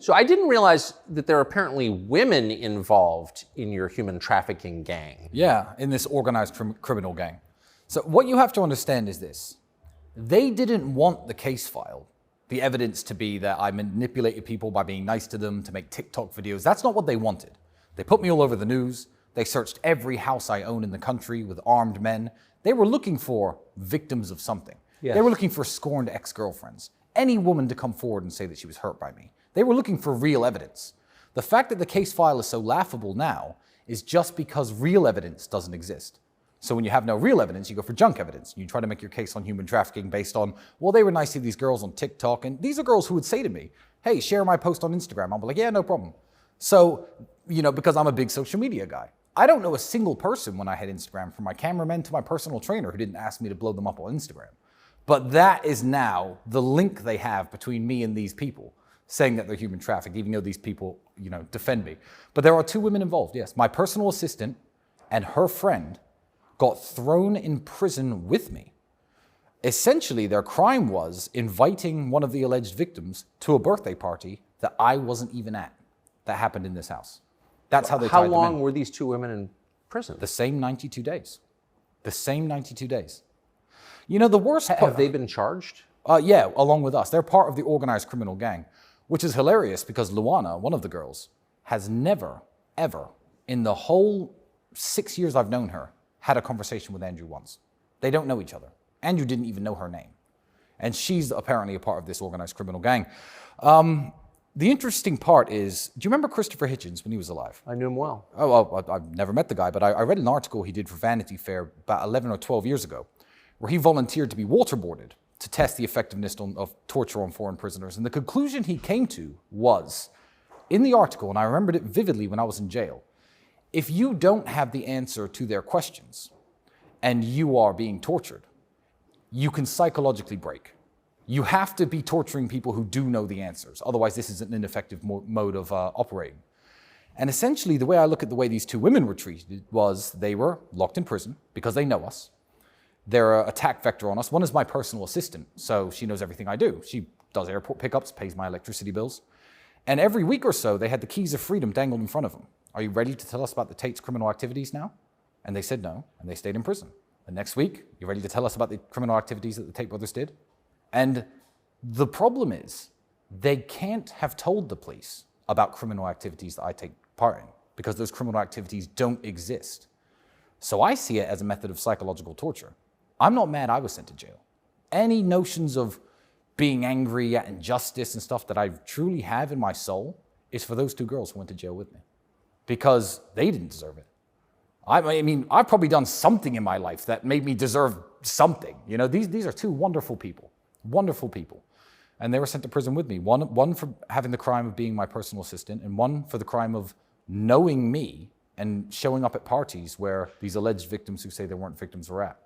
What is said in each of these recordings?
So I didn't realize that there are apparently women involved in your human trafficking gang. Yeah, in this organized criminal gang. So what you have to understand is this. They didn't want the case file, the evidence to be that I manipulated people by being nice to them, to make TikTok videos. That's not what they wanted. They put me all over the news. They searched every house I own in the country with armed men. They were looking for victims of something. Yes. They were looking for scorned ex-girlfriends. Any woman to come forward and say that she was hurt by me. They were looking for real evidence. The fact that the case file is so laughable now is just because real evidence doesn't exist. So when you have no real evidence, you go for junk evidence. You try to make your case on human trafficking based on, well, they were nice to these girls on TikTok. And these are girls who would say to me, hey, share my post on Instagram. I'll be like, yeah, no problem. So, because I'm a big social media guy. I don't know a single person when I had Instagram, from my cameraman to my personal trainer, who didn't ask me to blow them up on Instagram. But that is now the link they have between me and these people, saying that they're human trafficked, even though these people, defend me. But there are 2 women involved, yes. My personal assistant and her friend got thrown in prison with me. Essentially, their crime was inviting one of the alleged victims to a birthday party that I wasn't even at, that happened in this house. That's how they tied them in. How long were these 2 women in prison? The same 92 days. The same 92 days. The worst part... Have they been charged? Yeah, along with us. They're part of the organized criminal gang, which is hilarious because Luana, one of the girls, has never, ever, in the whole 6 years I've known her, had a conversation with Andrew once. They don't know each other. Andrew didn't even know her name. And she's apparently a part of this organized criminal gang. The interesting part is, do you remember Christopher Hitchens when he was alive? I knew him well. Oh, well, I've never met the guy, but I read an article he did for Vanity Fair about 11 or 12 years ago, where he volunteered to be waterboarded to test the effectiveness of torture on foreign prisoners. And the conclusion he came to was, in the article, and I remembered it vividly when I was in jail, if you don't have the answer to their questions and you are being tortured, you can psychologically break. You have to be torturing people who do know the answers. Otherwise, this is an ineffective mode of operating. And essentially, the way I look at the way these 2 women were treated was they were locked in prison because they know us. They're an attack vector on us. One is my personal assistant, so she knows everything I do. She does airport pickups, pays my electricity bills. And every week or so, they had the keys of freedom dangled in front of them. Are you ready to tell us about the Tate's criminal activities now? And they said no, and they stayed in prison. The next week, you ready to tell us about the criminal activities that the Tate brothers did? And the problem is, they can't have told the police about criminal activities that I take part in, because those criminal activities don't exist. So I see it as a method of psychological torture. I'm not mad I was sent to jail. Any notions of being angry at injustice and stuff that I truly have in my soul is for those 2 girls who went to jail with me, because they didn't deserve it. I mean, I've probably done something in my life that made me deserve something. These are 2 wonderful people, and they were sent to prison with me. One for having the crime of being my personal assistant, and one for the crime of knowing me and showing up at parties where these alleged victims who say they weren't victims were at.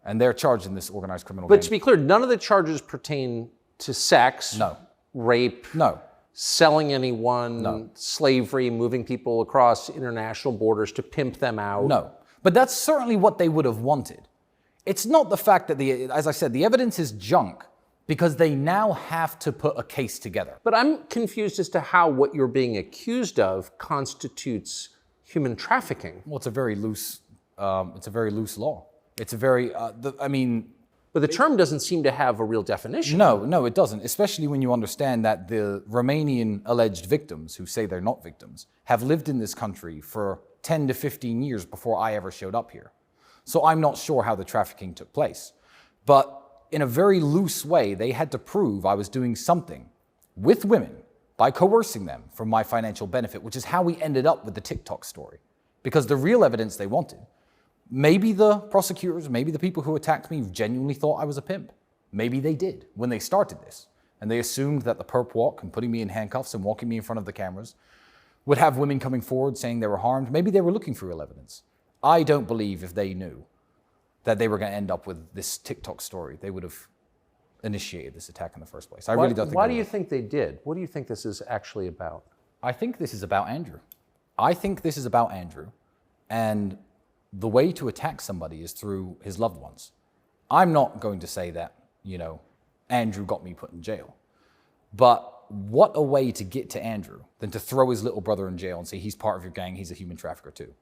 And they're charged in this organized criminal gang. But to be clear, none of the charges pertain to sex, no, rape, no, selling anyone, no, slavery, moving people across international borders to pimp them out. No, but that's certainly what they would have wanted. It's not the fact that, as I said, the evidence is junk because they now have to put a case together. But I'm confused as to how what you're being accused of constitutes human trafficking. Well, it's a very loose law. It's a very, But the term doesn't seem to have a real definition. No, it doesn't, especially when you understand that the Romanian alleged victims, who say they're not victims, have lived in this country for 10 to 15 years before I ever showed up here. So I'm not sure how the trafficking took place. But in a very loose way, they had to prove I was doing something with women by coercing them for my financial benefit, which is how we ended up with the TikTok story. Because the real evidence they wanted, maybe the prosecutors, maybe the people who attacked me genuinely thought I was a pimp. Maybe they did when they started this. And they assumed that the perp walk and putting me in handcuffs and walking me in front of the cameras would have women coming forward saying they were harmed. Maybe they were looking for real evidence. I don't believe if they knew that they were going to end up with this TikTok story, they would have initiated this attack in the first place. I really don't think. Why do you think they did? What do you think this is actually about? I think this is about Andrew. I think this is about Andrew. And the way to attack somebody is through his loved ones. I'm not going to say that, Andrew got me put in jail. But what a way to get to Andrew than to throw his little brother in jail and say, he's part of your gang, he's a human trafficker too.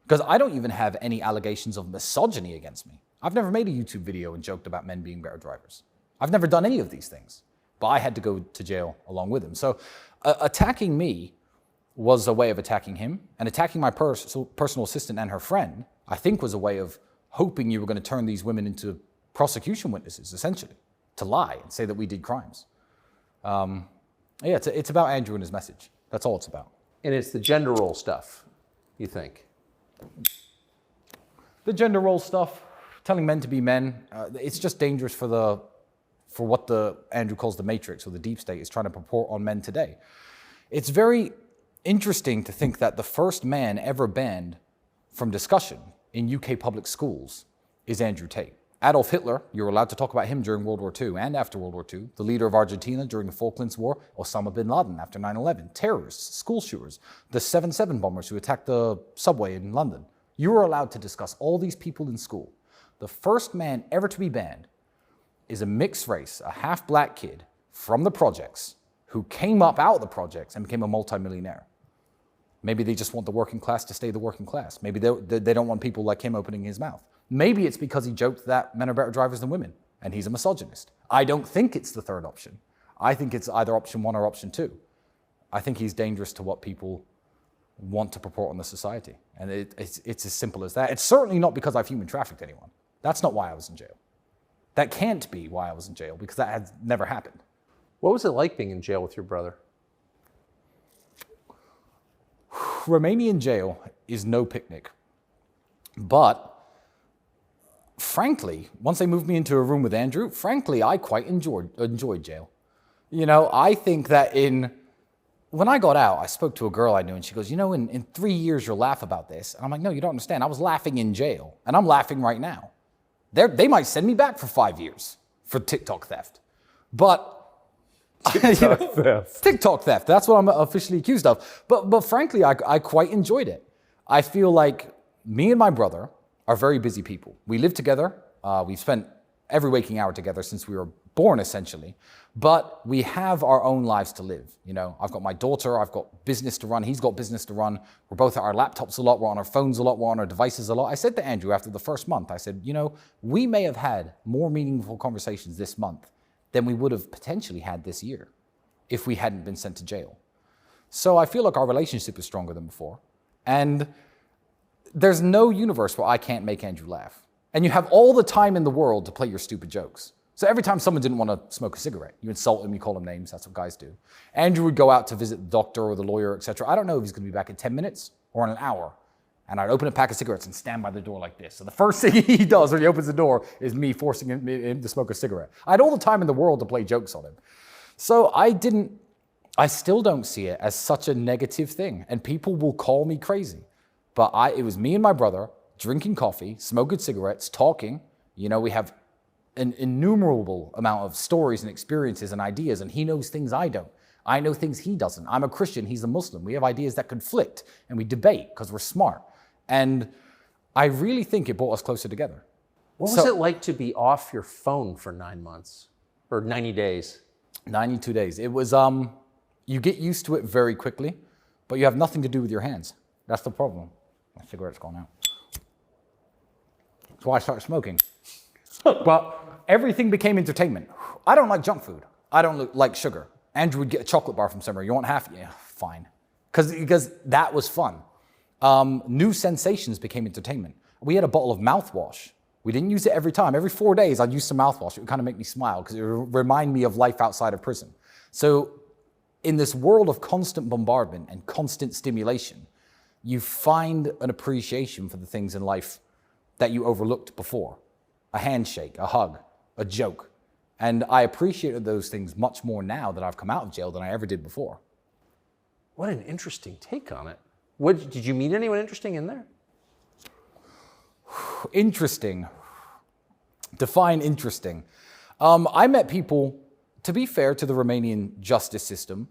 Because I don't even have any allegations of misogyny against me. I've never made a YouTube video and joked about men being better drivers. I've never done any of these things, but I had to go to jail along with him. So attacking me was a way of attacking him, and attacking my personal assistant and her friend, I think, was a way of hoping you were going to turn these women into prosecution witnesses, essentially, to lie and say that we did crimes. Yeah, it's about Andrew and his message. That's all it's about. And it's the gender role stuff, you think? The gender role stuff, telling men to be men, it's just dangerous for what Andrew calls the matrix, or the deep state is trying to purport on men today. It's very interesting to think that the first man ever banned from discussion in UK public schools is Andrew Tate. Adolf Hitler, you were allowed to talk about him during World War II and after World War II. The leader of Argentina during the Falklands War, Osama bin Laden after 9/11. Terrorists, school shooters, the 7/7 bombers who attacked the subway in London. You were allowed to discuss all these people in school. The first man ever to be banned is a mixed race, a half-black kid from the projects who came up out of the projects and became a multimillionaire. Maybe they just want the working class to stay the working class. Maybe they don't want people like him opening his mouth. Maybe it's because he joked that men are better drivers than women, and he's a misogynist. I don't think it's the third option. I think it's either option one or option two. I think he's dangerous to what people want to purport on the society. And it's as simple as that. It's certainly not because I've human trafficked anyone. That's not why I was in jail. That can't be why I was in jail, because that had never happened. What was it like being in jail with your brother? Romanian jail is no picnic. But frankly, once they moved me into a room with Andrew, frankly, I quite enjoyed jail. You know, I think that when I got out, I spoke to a girl I knew, and she goes, you know, in 3 years, you'll laugh about this. And I'm like, no, you don't understand. I was laughing in jail, and I'm laughing right now. They might send me back for 5 years for TikTok theft. But TikTok theft, that's what I'm officially accused of. But frankly, I quite enjoyed it. I feel like me and my brother are very busy people. We live together. We've spent every waking hour together since we were born, essentially. But we have our own lives to live. You know, I've got my daughter, I've got business to run, he's got business to run. We're both at our laptops a lot, we're on our phones a lot, we're on our devices a lot. I said to Andrew after the first month, I said, you know, we may have had more meaningful conversations this month than we would have potentially had this year if we hadn't been sent to jail. So I feel like our relationship is stronger than before. And there's no universe where I can't make Andrew laugh. And you have all the time in the world to play your stupid jokes. So every time someone didn't want to smoke a cigarette, you insult him, you call him names, that's what guys do. Andrew would go out to visit the doctor or the lawyer, etc. I don't know if he's going to be back in 10 minutes or in an hour. And I'd open a pack of cigarettes and stand by the door like this. So the first thing he does when he opens the door is me forcing him to smoke a cigarette. I had all the time in the world to play jokes on him. So I still don't see it as such a negative thing. And people will call me crazy. But it was me and my brother drinking coffee, smoking cigarettes, talking. You know, we have an innumerable amount of stories and experiences and ideas, and he knows things I don't. I know things he doesn't. I'm a Christian, he's a Muslim. We have ideas that conflict, and we debate because we're smart. And I really think it brought us closer together. What was it like to be off your phone for 9 months or 90 days? 92 days. It was, you get used to it very quickly, but you have nothing to do with your hands. That's the problem. My cigarette's gone out. That's why I started smoking. But everything became entertainment. I don't like junk food. I don't like sugar. Andrew would get a chocolate bar from somewhere. You want half? Yeah, fine. Because that was fun. New sensations became entertainment. We had a bottle of mouthwash. We didn't use it every time. Every 4 days, I'd use some mouthwash. It would kind of make me smile because it would remind me of life outside of prison. So in this world of constant bombardment and constant stimulation, you find an appreciation for the things in life that you overlooked before. A handshake, a hug, a joke. And I appreciated those things much more now that I've come out of jail than I ever did before. What an interesting take on it. Did you meet anyone interesting in there? Interesting. Define interesting. I met people, to be fair to the Romanian justice system,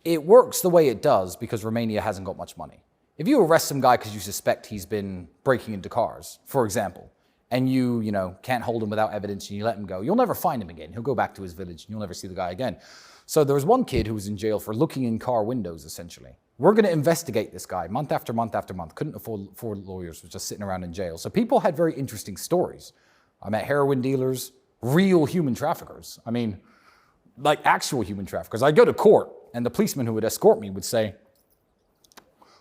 it works the way it does because Romania hasn't got much money. If you arrest some guy because you suspect he's been breaking into cars, for example, and you can't hold him without evidence and you let him go, you'll never find him again. He'll go back to his village and you'll never see the guy again. So there was one kid who was in jail for looking in car windows, essentially. We're going to investigate this guy month after month after month. Couldn't afford lawyers, was just sitting around in jail. So people had very interesting stories. I met heroin dealers, real human traffickers. I mean, like actual human traffickers. I'd go to court and the policeman who would escort me would say,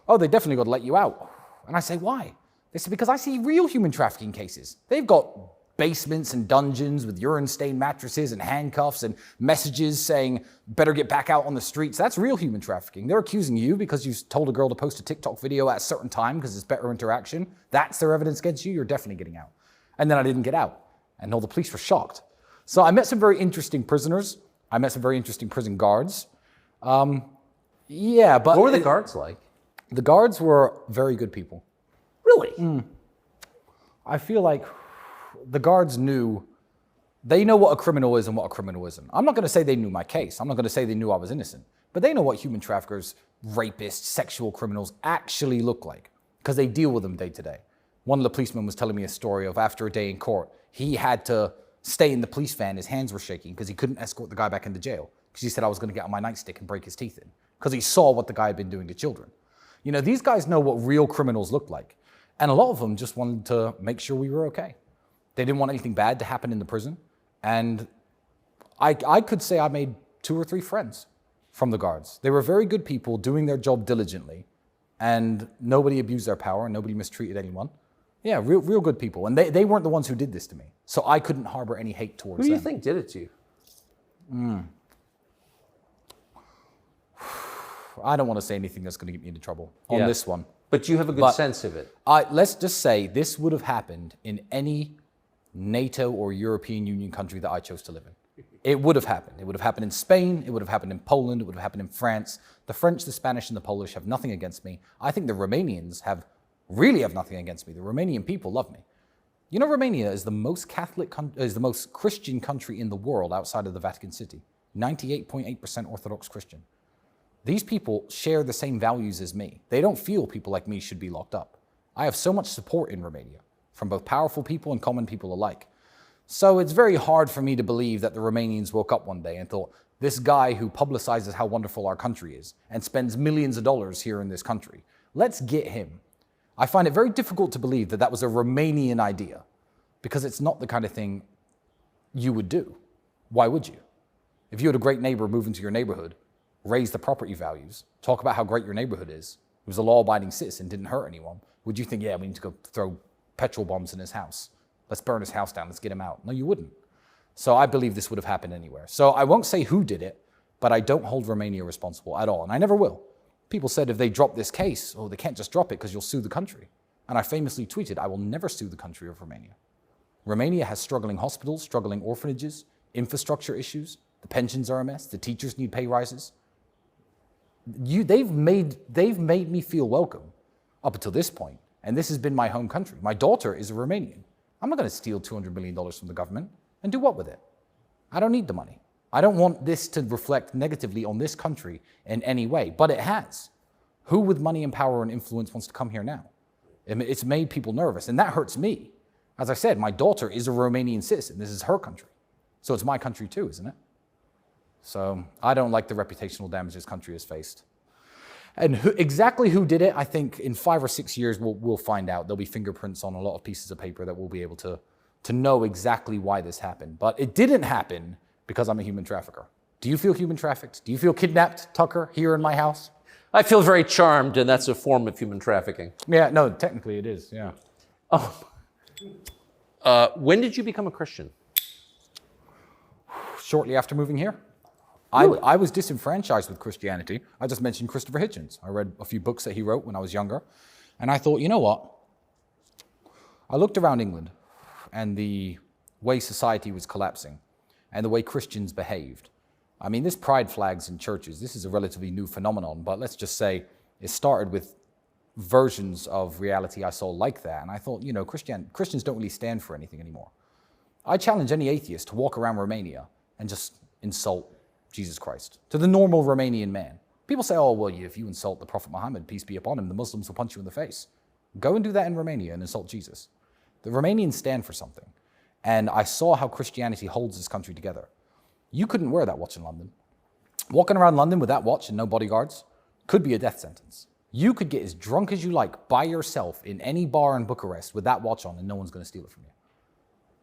oh, they definitely got to let you out. And I say, why? They said, because I see real human trafficking cases. They've got basements and dungeons with urine-stained mattresses and handcuffs and messages saying, better get back out on the streets. That's real human trafficking. They're accusing you because you told a girl to post a TikTok video at a certain time because it's better interaction. That's their evidence against you. You're definitely getting out. And then I didn't get out. And all the police were shocked. So I met some very interesting prisoners. I met some very interesting prison guards. Yeah, but... What were the guards like? The guards were very good people. Really? I feel like the guards they know what a criminal is and what a criminal isn't. I'm not going to say they knew my case. I'm not going to say they knew I was innocent. But they know what human traffickers, rapists, sexual criminals actually look like because they deal with them day to day. One of the policemen was telling me a story of after a day in court, he had to stay in the police van. His hands were shaking because he couldn't escort the guy back into jail because he said I was going to get on my nightstick and break his teeth in because he saw what the guy had been doing to children. You know, these guys know what real criminals look like. And a lot of them just wanted to make sure we were okay. They didn't want anything bad to happen in the prison. And I could say I made 2 or 3 friends from the guards. They were very good people doing their job diligently, and nobody abused their power and nobody mistreated anyone. Yeah, real good people. And they weren't the ones who did this to me. So I couldn't harbor any hate towards them. Who do you think did it to you? I don't want to say anything that's going to get me into trouble on this one. But you have a good sense of it. Let's just say this would have happened in any NATO or European Union country that I chose to live in. It would have happened. It would have happened in Spain. It would have happened in Poland. It would have happened in France. The French, the Spanish, and the Polish have nothing against me. I think the Romanians really have nothing against me. The Romanian people love me. You know, Romania is the most the most Christian country in the world outside of the Vatican City. 98.8% Orthodox Christian. These people share the same values as me. They don't feel people like me should be locked up. I have so much support in Romania from both powerful people and common people alike. So it's very hard for me to believe that the Romanians woke up one day and thought, this guy who publicizes how wonderful our country is and spends millions of dollars here in this country, let's get him. I find it very difficult to believe that that was a Romanian idea because it's not the kind of thing you would do. Why would you? If you had a great neighbor move into your neighborhood, raise the property values, talk about how great your neighborhood is, he was a law-abiding citizen, didn't hurt anyone, would you think, yeah, we need to go throw petrol bombs in his house? Let's burn his house down, let's get him out. No, you wouldn't. So I believe this would have happened anywhere. So I won't say who did it, but I don't hold Romania responsible at all, and I never will. People said if they drop this case, oh, they can't just drop it because you'll sue the country. And I famously tweeted, I will never sue the country of Romania. Romania has struggling hospitals, struggling orphanages, infrastructure issues, the pensions are a mess, the teachers need pay rises. They've made me feel welcome up until this point, and this has been my home country. My daughter is a Romanian. I'm not going to steal $200 million from the government and do what with it? I don't need the money. I don't want this to reflect negatively on this country in any way, but it has. Who with money and power and influence wants to come here now? It's made people nervous, and that hurts me. As I said, my daughter is a Romanian citizen. This is her country. So it's my country too, isn't it? So I don't like the reputational damage this country has faced. And exactly who did it, I think in 5 or 6 years, we'll find out. There'll be fingerprints on a lot of pieces of paper that we'll be able to know exactly why this happened. But it didn't happen because I'm a human trafficker. Do you feel human trafficked? Do you feel kidnapped, Tucker, here in my house? I feel very charmed, and that's a form of human trafficking. Yeah, no, technically it is, yeah. When did you become a Christian? Shortly after moving here. Really? I was disenfranchised with Christianity. I just mentioned Christopher Hitchens. I read a few books that he wrote when I was younger. And I thought, you know what? I looked around England and the way society was collapsing and the way Christians behaved. I mean, this pride flags in churches, this is a relatively new phenomenon, but let's just say it started with versions of reality I saw like that. And I thought, you know, Christians don't really stand for anything anymore. I challenge any atheist to walk around Romania and just insult Jesus Christ to the normal Romanian man. People say, oh, well, if you insult the Prophet Muhammad, peace be upon him, the Muslims will punch you in the face. Go and do that in Romania and insult Jesus. The Romanians stand for something. And I saw how Christianity holds this country together. You couldn't wear that watch in London. Walking around London with that watch and no bodyguards could be a death sentence. You could get as drunk as you like by yourself in any bar in Bucharest with that watch on and no one's going to steal it from you.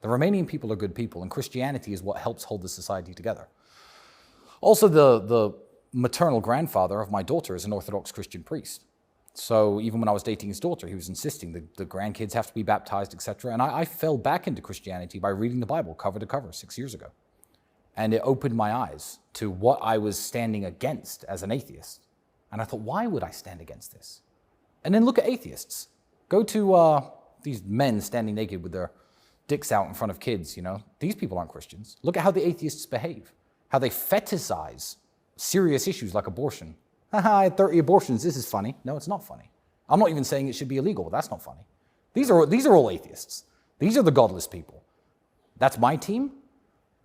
The Romanian people are good people, and Christianity is what helps hold the society together. Also, the maternal grandfather of my daughter is an Orthodox Christian priest. So even when I was dating his daughter, he was insisting that the grandkids have to be baptized, etc. And I fell back into Christianity by reading the Bible cover to cover 6 years ago. And it opened my eyes to what I was standing against as an atheist. And I thought, why would I stand against this? And then look at atheists. Go to these men standing naked with their dicks out in front of kids, These people aren't Christians. Look at how the atheists behave, how they fetishize serious issues like abortion. Haha, I had 30 abortions, this is funny. No, it's not funny. I'm not even saying it should be illegal, that's not funny. These are all atheists. These are the godless people. That's my team?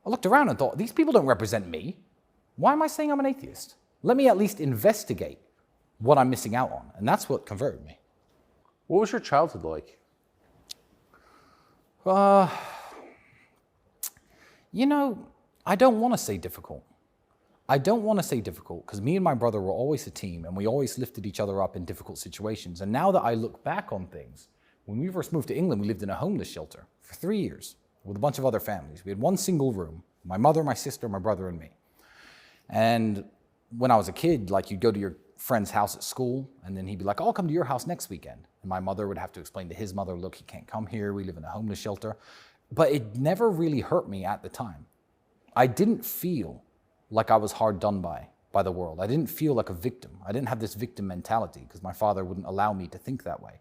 I looked around and thought, these people don't represent me. Why am I saying I'm an atheist? Let me at least investigate what I'm missing out on. And that's what converted me. What was your childhood like? I don't want to say difficult. I don't want to say difficult because me and my brother were always a team and we always lifted each other up in difficult situations. And now that I look back on things, when we first moved to England, we lived in a homeless shelter for 3 years with a bunch of other families. We had one single room, my mother, my sister, my brother, and me. And when I was a kid, you'd go to your friend's house at school, and then he'd be like, I'll come to your house next weekend. And my mother would have to explain to his mother, look, he can't come here, we live in a homeless shelter. But it never really hurt me at the time. I didn't feel like I was hard done by the world. I didn't feel like a victim. I didn't have this victim mentality because my father wouldn't allow me to think that way.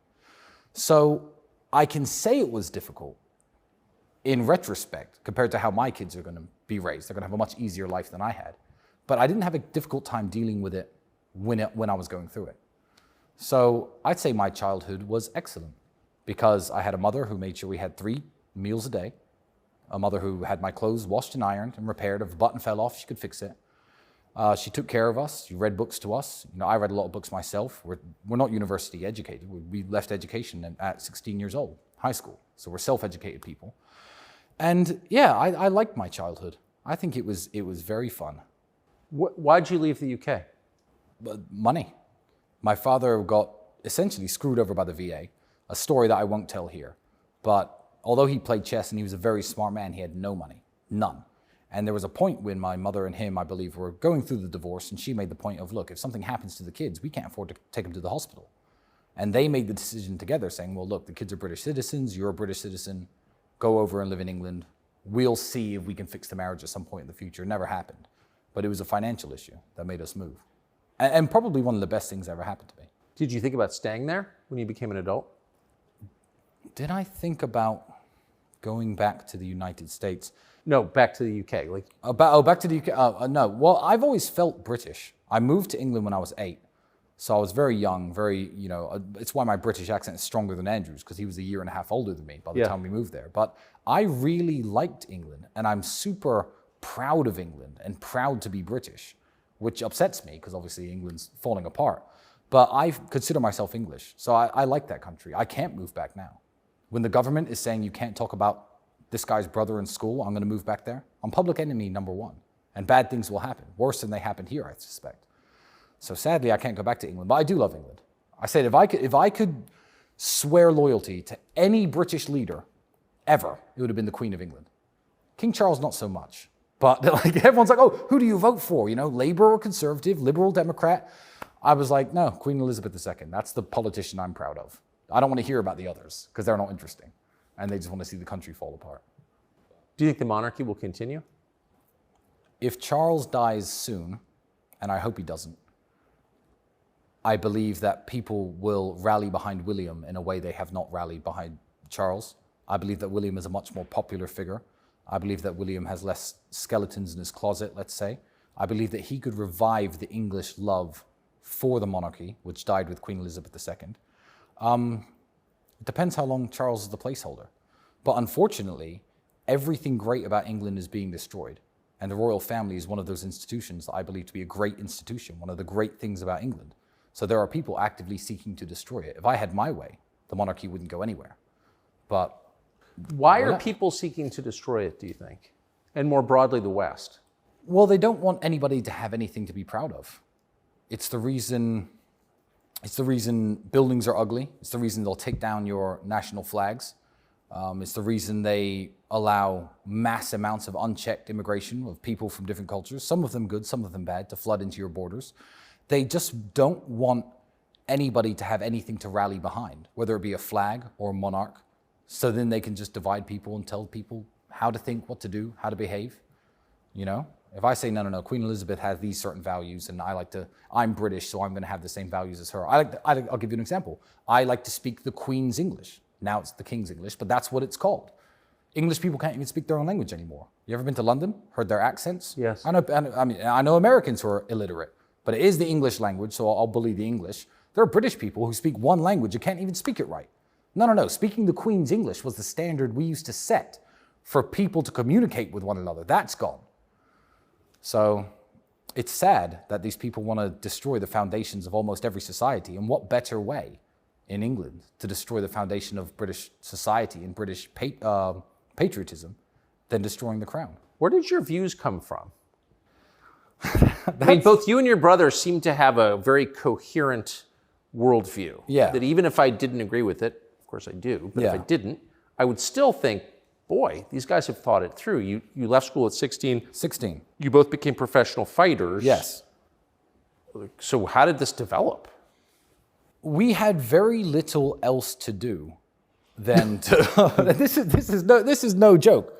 So I can say it was difficult in retrospect compared to how my kids are going to be raised. They're going to have a much easier life than I had. But I didn't have a difficult time dealing with it when I was going through it. So I'd say my childhood was excellent because I had a mother who made sure we had 3 meals a day, a mother who had my clothes washed and ironed and repaired. If a button fell off, she could fix it. She took care of us. She read books to us. I read a lot of books myself. We're not university educated. We left education at 16 years old, high school. So we're self-educated people. And yeah, I liked my childhood. I think it was very fun. Why'd you leave the UK? Money. My father got essentially screwed over by the VA, a story that I won't tell here. But although he played chess and he was a very smart man, he had no money, none. And there was a point when my mother and him, I believe, were going through the divorce, and she made the point of, look, if something happens to the kids, we can't afford to take them to the hospital. And they made the decision together saying, well, look, the kids are British citizens, you're a British citizen, go over and live in England. We'll see if we can fix the marriage at some point in the future. It never happened. But it was a financial issue that made us move. And probably one of the best things that ever happened to me. Did you think about staying there when you became an adult? Did I think about going back to the United States? No, back to the UK. Back to the UK? No. Well, I've always felt British. I moved to England when I was 8. So I was very young, it's why my British accent is stronger than Andrew's, because he was a year and a half older than me by the time we moved there. But I really liked England, and I'm super proud of England and proud to be British, which upsets me because obviously England's falling apart. But I consider myself English, so I like that country. I can't move back now. When the government is saying you can't talk about this guy's brother in school, I'm going to move back there. I'm public enemy number 1, and bad things will happen, worse than they happened here, I suspect. So sadly, I can't go back to England, but I do love England. I said if I could swear loyalty to any British leader ever, it would have been the Queen of England. King Charles, not so much. But everyone's like, oh, who do you vote for? Labour or Conservative, Liberal, Democrat? I was like, no, Queen Elizabeth II. That's the politician I'm proud of. I don't want to hear about the others because they're not interesting. And they just want to see the country fall apart. Do you think the monarchy will continue? If Charles dies soon, and I hope he doesn't, I believe that people will rally behind William in a way they have not rallied behind Charles. I believe that William is a much more popular figure. I believe that William has less skeletons in his closet, let's say. I believe that he could revive the English love for the monarchy, which died with Queen Elizabeth II. It depends how long Charles is the placeholder. But unfortunately, everything great about England is being destroyed. And the royal family is one of those institutions that I believe to be a great institution, one of the great things about England. So there are people actively seeking to destroy it. If I had my way, the monarchy wouldn't go anywhere. But why are people seeking to destroy it, do you think? And more broadly, the West? Well, they don't want anybody to have anything to be proud of. It's the reason buildings are ugly. It's the reason they'll take down your national flags. It's the reason they allow mass amounts of unchecked immigration of people from different cultures, some of them good, some of them bad, to flood into your borders. They just don't want anybody to have anything to rally behind, whether it be a flag or a monarch. So then they can just divide people and tell people how to think, what to do, how to behave. You know, if I say, no, Queen Elizabeth has these certain values and I'm British, so I'm going to have the same values as her. I'll give you an example. I like to speak the Queen's English. Now it's the King's English, but that's what it's called. English people can't even speak their own language anymore. You ever been to London? Heard their accents? Yes. I know Americans who are illiterate, but it is the English language, so I'll bully the English. There are British people who speak one language and can't even speak it right. No. Speaking the Queen's English was the standard we used to set for people to communicate with one another. That's gone. So it's sad that these people want to destroy the foundations of almost every society. And what better way in England to destroy the foundation of British society and British patriotism than destroying the crown? Where did your views come from? I mean, both you and your brother seem to have a very coherent worldview. Yeah. That even if I didn't agree with it, of course I do, but if I didn't, I would still think, boy, these guys have thought it through. You left school at 16. 16. You both became professional fighters. Yes. So how did this develop? We had very little else to do than to. This is no joke.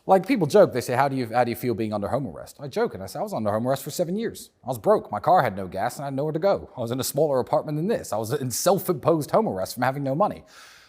Like, people joke, they say, how do you feel being under home arrest? I joke and I say, I was under home arrest for 7 years. I was broke. My car had no gas and I had nowhere to go. I was in a smaller apartment than this. I was in self-imposed home arrest from having no money.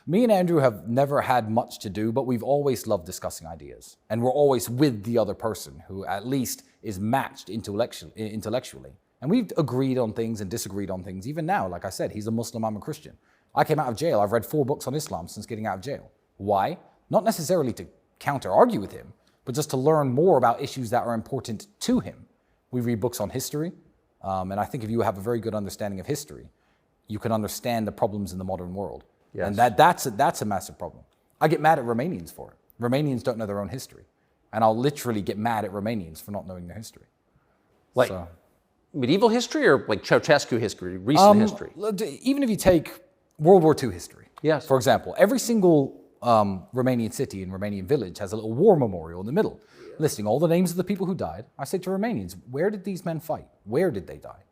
Me and Andrew have never had much to do, but we've always loved discussing ideas. And we're always with the other person who at least is matched intellectually. And we've agreed on things and disagreed on things. Even now, like I said, he's a Muslim, I'm a Christian. I came out of jail. I've read 4 books on Islam since getting out of jail. Why? Not necessarily to counter-argue with him, but just to learn more about issues that are important to him. We read books on history, and I think if you have a very good understanding of history, you can understand the problems in the modern world. Yes. And that's a massive problem. I get mad at Romanians for it. Romanians don't know their own history. And I'll literally get mad at Romanians for not knowing their history. Like medieval history or like Ceausescu history, recent history? Even if you take World War II history, yes. For example, every single Romanian city and Romanian village has a little war memorial in the middle, listing all the names of the people who died. I say to Romanians, where did these men fight? Where did they die?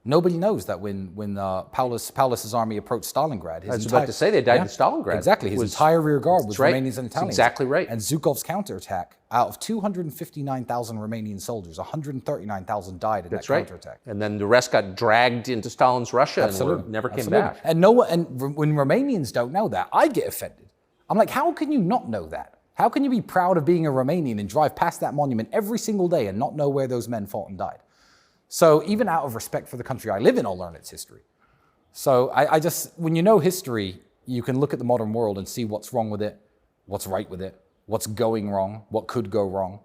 Nobody knows that when Paulus's army approached Stalingrad, I was about to say they died in Stalingrad. Exactly, his entire rear guard was Romanians and Italians. That's exactly right. And Zhukov's counterattack, out of 259,000 Romanian soldiers, 139,000 died in that counterattack. And then the rest got dragged into Stalin's Russia and never came back. And when Romanians don't know that, I get offended. I'm like, how can you not know that? How can you be proud of being a Romanian and drive past that monument every single day and not know where those men fought and died? So even out of respect for the country I live in, I'll learn its history. So I just, when you know history, you can look at the modern world and see what's wrong with it, what's right with it, what's going wrong, what could go wrong.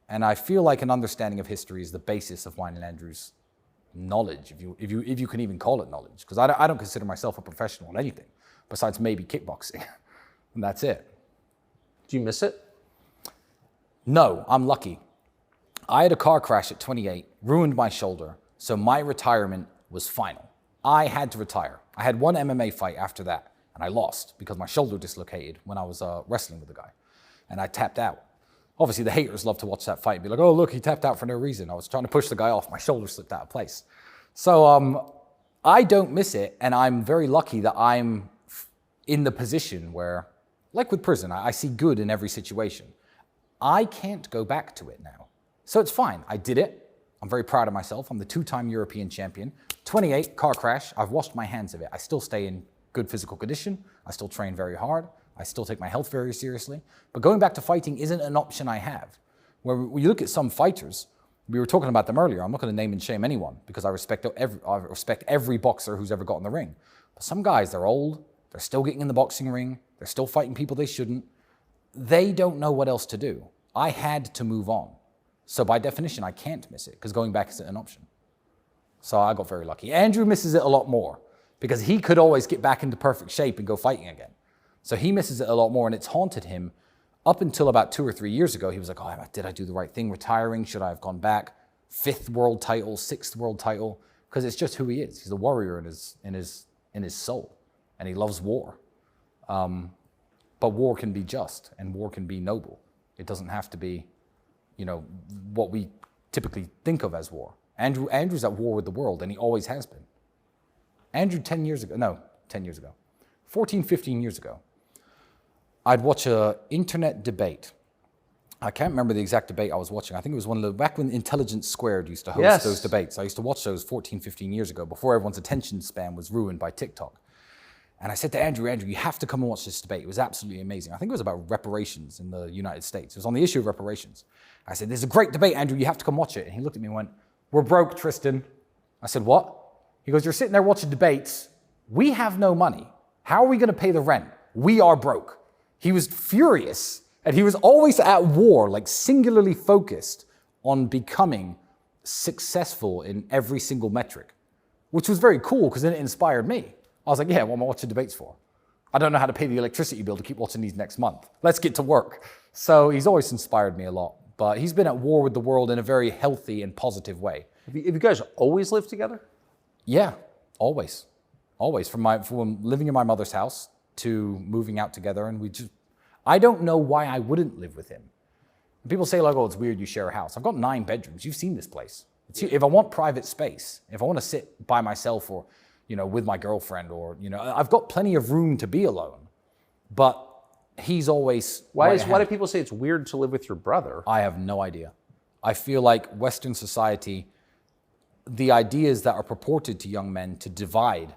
And I feel like an understanding of history is the basis of mine and Andrew's knowledge, if you can even call it knowledge. Because I don't consider myself a professional in anything, besides maybe kickboxing. And that's it. Do you miss it? No, I'm lucky. I had a car crash at 28, ruined my shoulder, so my retirement was final. I had to retire. I had one MMA fight after that, and I lost because my shoulder dislocated when I was wrestling with the guy, and I tapped out. Obviously, the haters love to watch that fight and be like, oh, look, he tapped out for no reason. I was trying to push the guy off. My shoulder slipped out of place. So I don't miss it, and I'm very lucky that I'm in the position where, like with prison, I see good in every situation. I can't go back to it now. So it's fine. I did it. I'm very proud of myself. I'm the 2-time European champion. 28, car crash. I've washed my hands of it. I still stay in good physical condition. I still train very hard. I still take my health very seriously. But going back to fighting isn't an option I have. When you look at some fighters, we were talking about them earlier. I'm not going to name and shame anyone because I respect every boxer who's ever got in the ring. But some guys, they're old. They're still getting in the boxing ring. They're still fighting people they shouldn't. They don't know what else to do. I had to move on. So by definition, I can't miss it because going back isn't an option. So I got very lucky. Andrew misses it a lot more because he could always get back into perfect shape and go fighting again. So he misses it a lot more, and it's haunted him up until about 2 or 3 years ago. He was like, oh, did I do the right thing retiring? Should I have gone back? 5th world title, 6th world title, because it's just who he is. He's a warrior in his soul, and he loves war. But war can be just, and war can be noble. It doesn't have to be, what we typically think of as war. Andrew's at war with the world, and he always has been. Andrew 14, 15 years ago, I'd watch an internet debate. I can't remember the exact debate I was watching. I think it was back when Intelligence Squared used to host those debates. I used to watch those 14, 15 years ago, before everyone's attention span was ruined by TikTok. And I said to Andrew, you have to come and watch this debate. It was absolutely amazing. I think it was about reparations in the United States. It was on the issue of reparations. I said, "There's a great debate, Andrew. You have to come watch it." And he looked at me and went, "We're broke, Tristan." I said, "What?" He goes, "You're sitting there watching debates. We have no money. How are we going to pay the rent? We are broke." He was furious. And he was always at war, like singularly focused on becoming successful in every single metric, which was very cool because then it inspired me. I was like, yeah, what am I watching debates for? I don't know how to pay the electricity bill to keep watching these next month. Let's get to work. So he's always inspired me a lot. But he's been at war with the world in a very healthy and positive way. Have you guys always lived together? Yeah, always. Always. From living in my mother's house to moving out together. And I don't know why I wouldn't live with him. People say, like, oh, it's weird you share a house. I've got 9 bedrooms. You've seen this place. If I want private space, if I want to sit by myself or, with my girlfriend or, I've got plenty of room to be alone. But he's always... Why do people say it's weird to live with your brother? I have no idea. I feel like Western society, the ideas that are purported to young men to divide,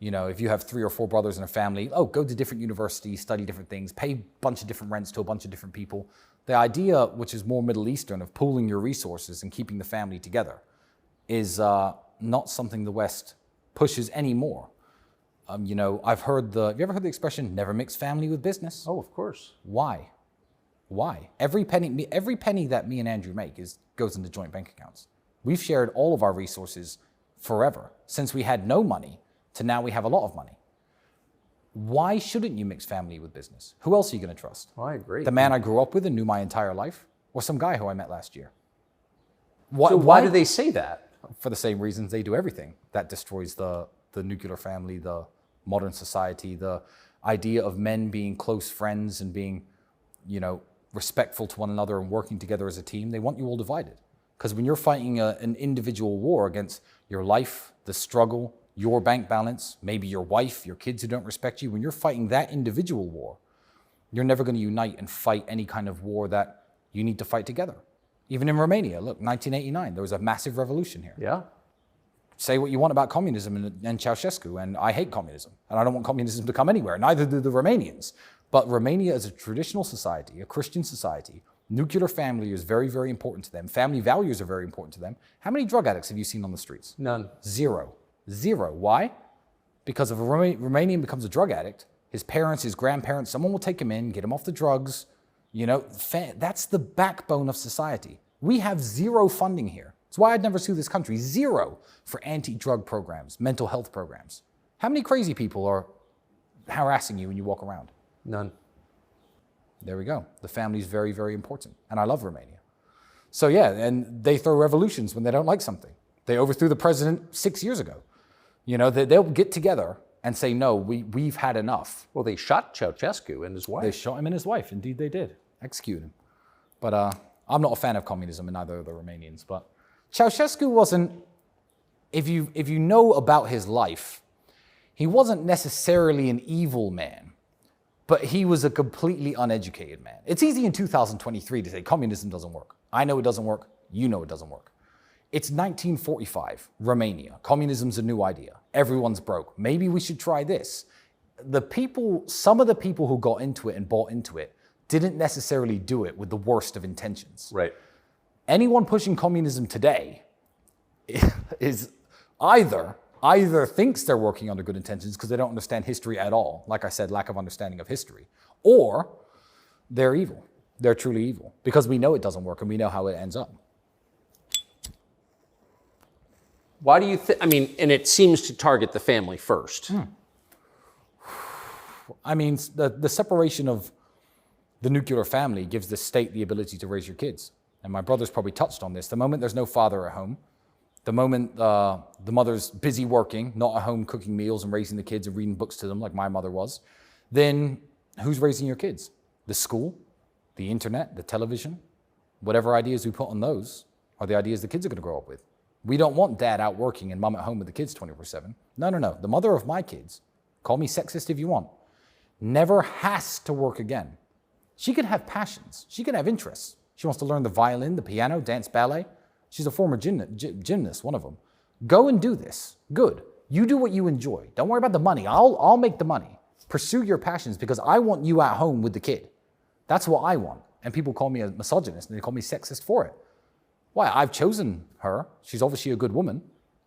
if you have 3 or 4 brothers in a family, go to different universities, study different things, pay a bunch of different rents to a bunch of different people. The idea, which is more Middle Eastern, of pooling your resources and keeping the family together is not something the West pushes anymore. I've heard have you ever heard the expression, never mix family with business? Oh, of course. Why? Every penny that me and Andrew make goes into joint bank accounts. We've shared all of our resources forever, since we had no money to now we have a lot of money. Why shouldn't you mix family with business? Who else are you going to trust? Oh, I agree. The man I grew up with and knew my entire life, or some guy who I met last year? Why do they say that? For the same reasons they do everything. That destroys the nuclear family, the modern society, the idea of men being close friends and being, respectful to one another and working together as a team. They want you all divided. Because when you're fighting an individual war against your life, the struggle, your bank balance, maybe your wife, your kids who don't respect you, when you're fighting that individual war, you're never going to unite and fight any kind of war that you need to fight together. Even in Romania, look, 1989, there was a massive revolution here. Yeah. Say what you want about communism and Ceausescu, and I hate communism, and I don't want communism to come anywhere, neither do the Romanians. But Romania is a traditional society, a Christian society. Nuclear family is very, very important to them. Family values are very important to them. How many drug addicts have you seen on the streets? None. Zero. Why? Because if a Romanian becomes a drug addict, his parents, his grandparents, someone will take him in, get him off the drugs. That's the backbone of society. We have zero funding here. That's why I'd never sue this country. Zero for anti-drug programs, mental health programs. How many crazy people are harassing you when you walk around? None. There we go. The family's very, very important. And I love Romania. So yeah, and they throw revolutions when they don't like something. They overthrew the president 6 years ago. They'll get together and say, no, we've had enough. Well, they shot Ceausescu and his wife. They shot him and his wife. Indeed, they did. Execute him. But I'm not a fan of communism, and neither are the Romanians. But Ceausescu wasn't, if you know about his life, he wasn't necessarily an evil man, but he was a completely uneducated man. It's easy in 2023 to say communism doesn't work. I know it doesn't work. You know it doesn't work. It's 1945, Romania. Communism's a new idea. Everyone's broke. Maybe we should try this. Some of the people who got into it and bought into it didn't necessarily do it with the worst of intentions. Right. Anyone pushing communism today is either thinks they're working under good intentions because they don't understand history at all. Like I said, lack of understanding of history. Or they're evil. They're truly evil because we know it doesn't work and we know how it ends up. Why do you think, and it seems to target the family first. The separation of the nuclear family gives the state the ability to raise your kids. and my brother's probably touched on this, the moment there's no father at home, the moment the mother's busy working, not at home cooking meals and raising the kids and reading books to them like my mother was, then who's raising your kids? The school, the internet, the television, whatever ideas we put on those are the ideas the kids are going to grow up with. We don't want dad out working and mom at home with the kids 24/7. No. The mother of my kids, call me sexist if you want, never has to work again. She can have passions. She can have interests. She wants to learn the violin, the piano, dance, ballet. She's a former gymnast, one of them. Go and do this. Good. You do what you enjoy. Don't worry about the money. I'll make the money. Pursue your passions because I want you at home with the kid. That's what I want. And people call me a misogynist and they call me sexist for it. Why? I've chosen her. She's obviously a good woman.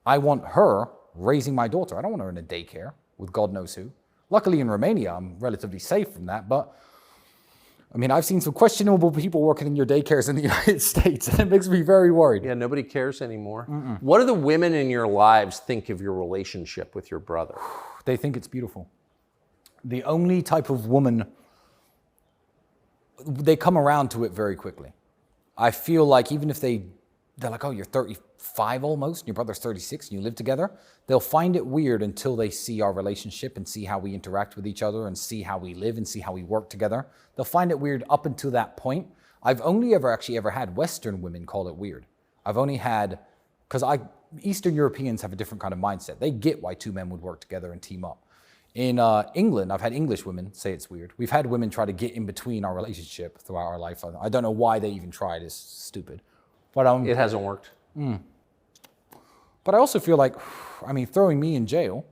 I want her raising my daughter. I don't want her in a daycare with God knows who. Luckily in Romania, I'm relatively safe from that, but I mean, I've seen some questionable people working in your daycares in the United States, and it makes me very worried. Yeah, nobody cares anymore. What do the women in your lives think of your relationship with your brother? They think it's beautiful. The only type of woman, they come around to it very quickly. I feel like even if they're like, oh, you're 35 almost, and your brother's 36, and you live together, they'll find it weird until they see our relationship and see how we interact with each other and see how we live and see how we work together. They'll find it weird up until that point. I've only ever had Western women call it weird. I've only had, because Eastern Europeans have a different kind of mindset. They get why two men would work together and team up. In England, I've had English women say it's weird. We've had women try to get in between our relationship throughout our life. I don't know why they even tried. It's stupid. But it hasn't worked. But I also feel like, I mean, throwing me in jail,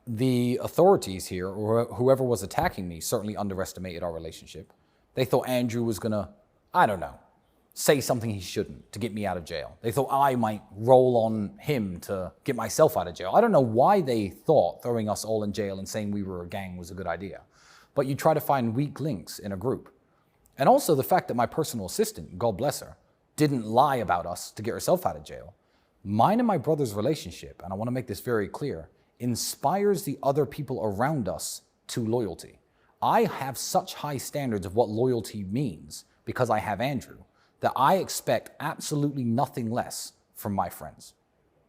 the authorities here, or whoever was attacking me, certainly underestimated our relationship. They thought Andrew was going to, I don't know, say something he shouldn't to get me out of jail. They thought I might roll on him to get myself out of jail. I don't know why they thought throwing us all in jail and saying we were a gang was a good idea. But you try to find weak links in a group. And also the fact that my personal assistant, God bless her, didn't lie about us to get herself out of jail. Mine and my brother's relationship, and I want to make this very clear, inspires the other people around us to loyalty. I have such high standards of what loyalty means because I have Andrew, that I expect absolutely nothing less from my friends.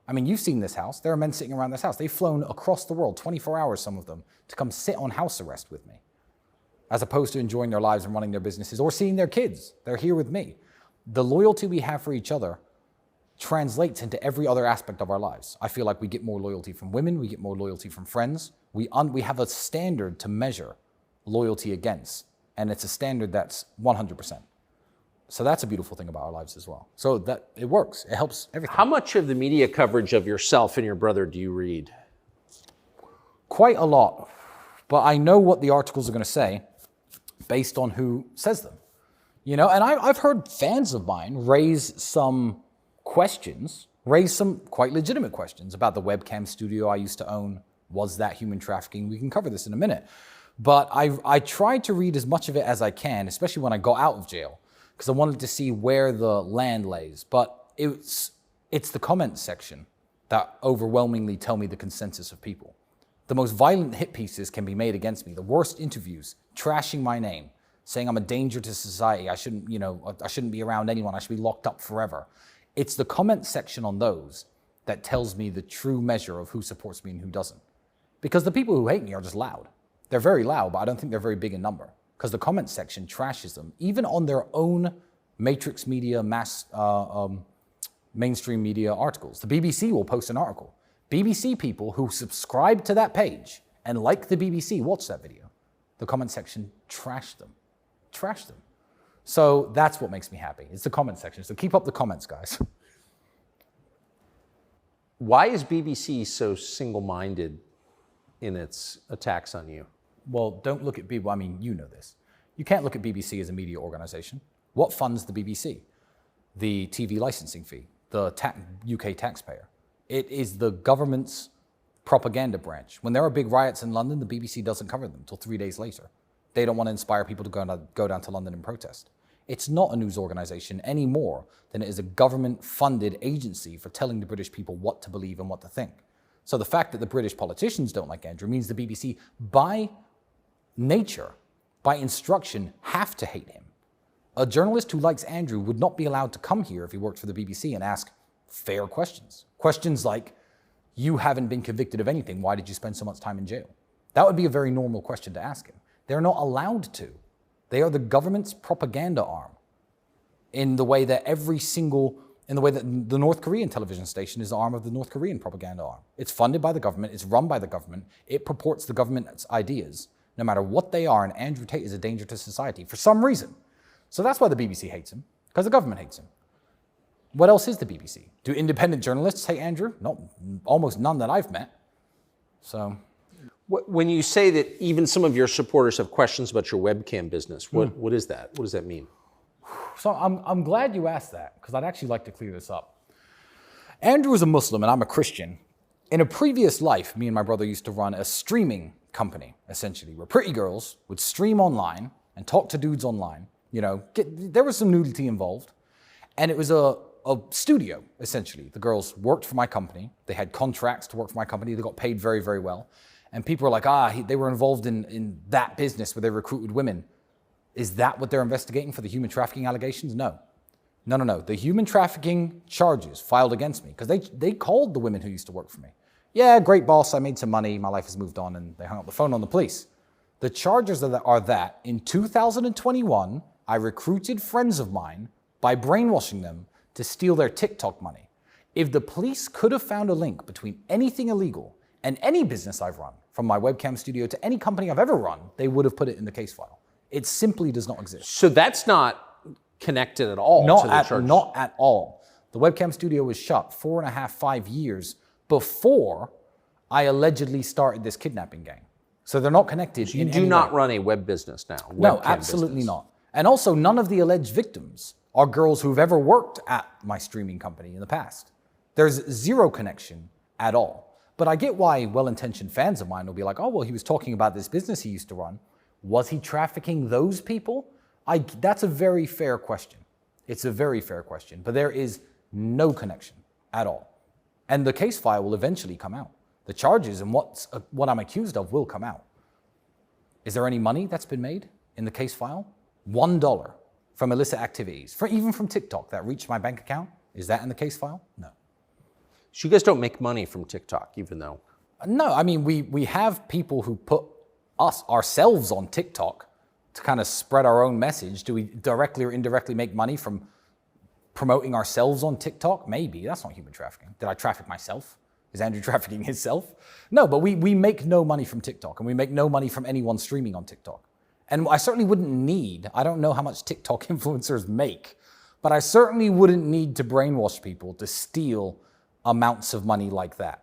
I mean, you've seen this house. There are men sitting around this house. They've flown across the world, 24 hours, some of them, to come sit on house arrest with me, as opposed to enjoying their lives and running their businesses or seeing their kids. They're here with me. The loyalty we have for each other translates into every other aspect of our lives. I feel like we get more loyalty from women, we get more loyalty from friends. We have a standard to measure loyalty against, and it's a standard that's 100%. So that's a beautiful thing about our lives as well. So that it works, it helps everything. How much of the media coverage of yourself and your brother do you read? Quite a lot, but I know what the articles are going to say based on who says them. You know, and I've heard fans of mine raise some questions, raise some quite legitimate questions about the webcam studio I used to own. Was that human trafficking? We can cover this in a minute. But I tried to read as much of it as I can, especially when I got out of jail, because I wanted to see where the land lays. But it's the comments section that overwhelmingly tell me the consensus of people. The most violent hit pieces can be made against me. The worst interviews, trashing my name, saying I'm a danger to society. I shouldn't be around anyone. I should be locked up forever. It's the comment section on those that tells me the true measure of who supports me and who doesn't. Because the people who hate me are just loud. They're very loud, but I don't think they're very big in number. Because the comment section trashes them, even on their own matrix media, mainstream media articles. The BBC will post an article. BBC people who subscribe to that page and like the BBC watch that video. The comment section trash them. Trash them. So that's what makes me happy. It's the comment section. So keep up the comments, guys. Why is BBC so single-minded in its attacks on you? Well, don't look at BBC. I mean, you know this. You can't look at BBC as a media organization. What funds the BBC? The TV licensing fee, the UK taxpayer. It is the government's propaganda branch. When there are big riots in London, the BBC doesn't cover them until 3 days later. They don't want to inspire people to go down to London and protest. It's not a news organization any more than it is a government-funded agency for telling the British people what to believe and what to think. So the fact that the British politicians don't like Andrew means the BBC, by nature, by instruction, have to hate him. A journalist who likes Andrew would not be allowed to come here if he worked for the BBC and ask fair questions. Questions like, you haven't been convicted of anything, why did you spend so much time in jail? That would be a very normal question to ask him. They're not allowed to. They are the government's propaganda arm in the way that the North Korean television station is the arm of the North Korean propaganda arm. It's funded by the government, it's run by the government, it purports the government's ideas, no matter what they are, and Andrew Tate is a danger to society for some reason. So that's why the BBC hates him, because the government hates him. What else is the BBC? Do independent journalists hate Andrew? No, almost none that I've met. So, when you say that even some of your supporters have questions about your webcam business, what is that? What does that mean? So I'm glad you asked that, because I'd actually like to clear this up. Andrew is a Muslim and I'm a Christian. In a previous life, me and my brother used to run a streaming company, essentially, where pretty girls would stream online and talk to dudes online. There was some nudity involved. And it was a studio, essentially. The girls worked for my company. They had contracts to work for my company. They got paid very, very well. And people were like, they were involved in that business where they recruited women. Is that what they're investigating for the human trafficking allegations? No. The human trafficking charges filed against me, because they called the women who used to work for me. Yeah, great boss, I made some money, my life has moved on, and they hung up the phone on the police. The charges are that in 2021, I recruited friends of mine by brainwashing them to steal their TikTok money. If the police could have found a link between anything illegal and any business I've run, from my webcam studio to any company I've ever run, they would have put it in the case file. It simply does not exist. So that's not connected at all to the charges? Not at all. The webcam studio was shut 4.5, 5 years before I allegedly started this kidnapping gang. So they're not connected in any way. You do not run a web business now? No, absolutely not. And also, none of the alleged victims are girls who've ever worked at my streaming company in the past. There's zero connection at all. But I get why well-intentioned fans of mine will be like, oh, well, he was talking about this business he used to run. Was he trafficking those people? That's a very fair question. It's a very fair question. But there is no connection at all. And the case file will eventually come out. The charges and what I'm accused of will come out. Is there any money that's been made in the case file? $1 from illicit activities, even from TikTok that reached my bank account. Is that in the case file? No. So you guys don't make money from TikTok, even though? No, I mean, we have people who put ourselves on TikTok to kind of spread our own message. Do we directly or indirectly make money from promoting ourselves on TikTok? Maybe. That's not human trafficking. Did I traffic myself? Is Andrew trafficking himself? No, but we make no money from TikTok, and we make no money from anyone streaming on TikTok. And I certainly wouldn't I don't know how much TikTok influencers make, but I certainly wouldn't need to brainwash people to steal amounts of money like that.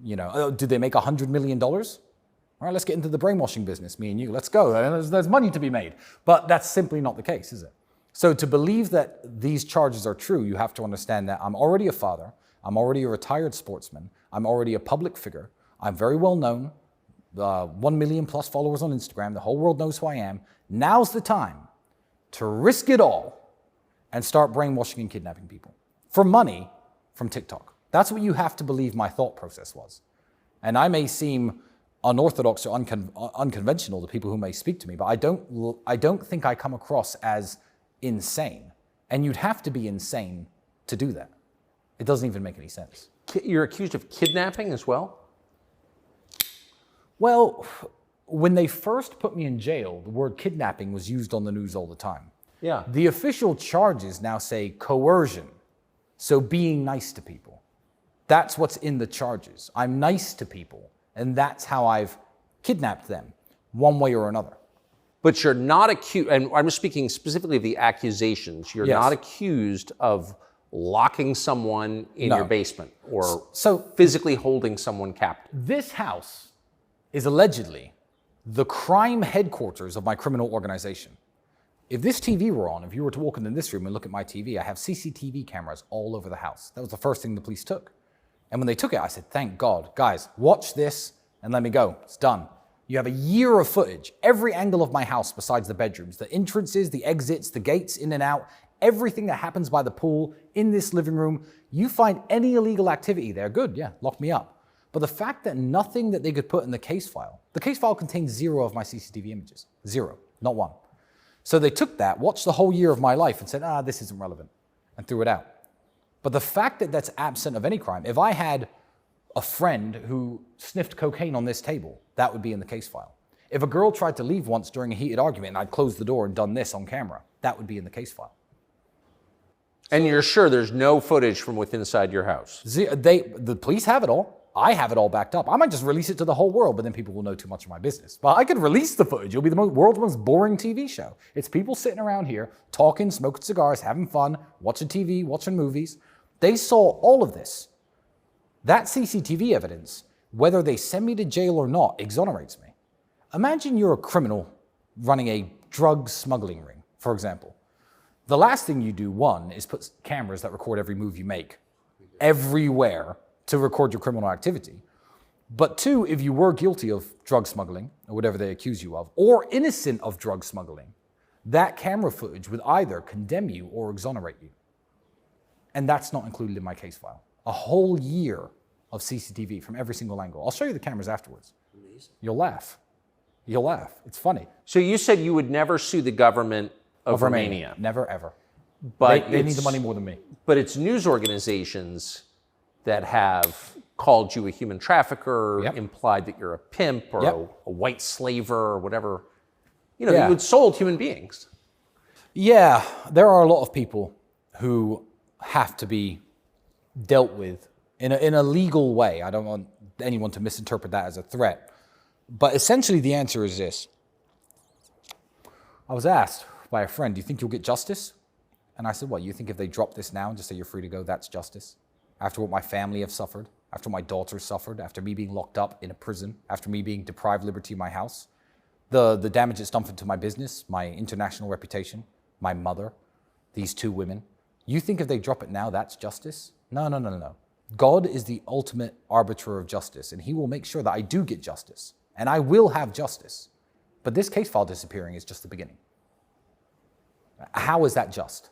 Do they make $100 million? All right, let's get into the brainwashing business, me and you. Let's go. There's money to be made. But that's simply not the case, is it? So to believe that these charges are true, you have to understand that I'm already a father. I'm already a retired sportsman. I'm already a public figure. I'm very well known. 1 million plus followers on Instagram. The whole world knows who I am. Now's the time to risk it all and start brainwashing and kidnapping people for money from TikTok. That's what you have to believe my thought process was. And I may seem unorthodox or unconventional to people who may speak to me, but I don't think I come across as insane. And you'd have to be insane to do that. It doesn't even make any sense. You're accused of kidnapping as well? Well, when they first put me in jail, the word kidnapping was used on the news all the time. Yeah. The official charges now say coercion, so being nice to people. That's what's in the charges. I'm nice to people, and that's how I've kidnapped them, one way or another. But you're not accused, and I'm speaking specifically of the accusations, you're not accused of locking someone in your basement or physically holding someone captive. This house is allegedly the crime headquarters of my criminal organization. If this TV were on, if you were to walk into this room and look at my TV, I have CCTV cameras all over the house. That was the first thing the police took. And when they took it, I said, thank God. Guys, watch this and let me go. It's done. You have a year of footage, every angle of my house besides the bedrooms, the entrances, the exits, the gates in and out, everything that happens by the pool, in this living room. You find any illegal activity there, good, yeah, lock me up. But the fact that nothing that they could put in the case file contains 0 of my CCTV images. 0, not one. So they took that, watched the whole year of my life and said, this isn't relevant, and threw it out. But the fact that that's absent of any crime, if I had a friend who sniffed cocaine on this table, that would be in the case file. If a girl tried to leave once during a heated argument and I'd closed the door and done this on camera, that would be in the case file. And you're sure there's no footage from within inside your house? The police have it all. I have it all backed up. I might just release it to the whole world, but then people will know too much of my business. But I could release the footage. It'll be the world's most boring TV show. It's people sitting around here, talking, smoking cigars, having fun, watching TV, watching movies. They saw all of this. That CCTV evidence, whether they send me to jail or not, exonerates me. Imagine you're a criminal running a drug smuggling ring, for example. The last thing you do, one, is put cameras that record every move you make everywhere to record your criminal activity. But two, if you were guilty of drug smuggling, or whatever they accuse you of, or innocent of drug smuggling, that camera footage would either condemn you or exonerate you. And that's not included in my case file. A whole year of CCTV from every single angle. I'll show you the cameras afterwards. Amazing. You'll laugh. You'll laugh. It's funny. So you said you would never sue the government of Romania. Never, ever. But they need the money more than me. But it's news organizations that have called you a human trafficker, implied that you're a pimp or a white slaver or whatever. You had sold human beings. Yeah, there are a lot of people who have to be dealt with in a legal way. I don't want anyone to misinterpret that as a threat. But essentially the answer is this. I was asked by a friend, do you think you'll get justice? And I said, what, you think if they drop this now and just say you're free to go, that's justice? After what my family have suffered, after my daughter suffered, after me being locked up in a prison, after me being deprived liberty in my house, the damage it's done to my business, my international reputation, my mother, these two women, you think if they drop it now, that's justice? No. God is the ultimate arbiter of justice, and he will make sure that I do get justice, and I will have justice. But this case file disappearing is just the beginning. How is that just?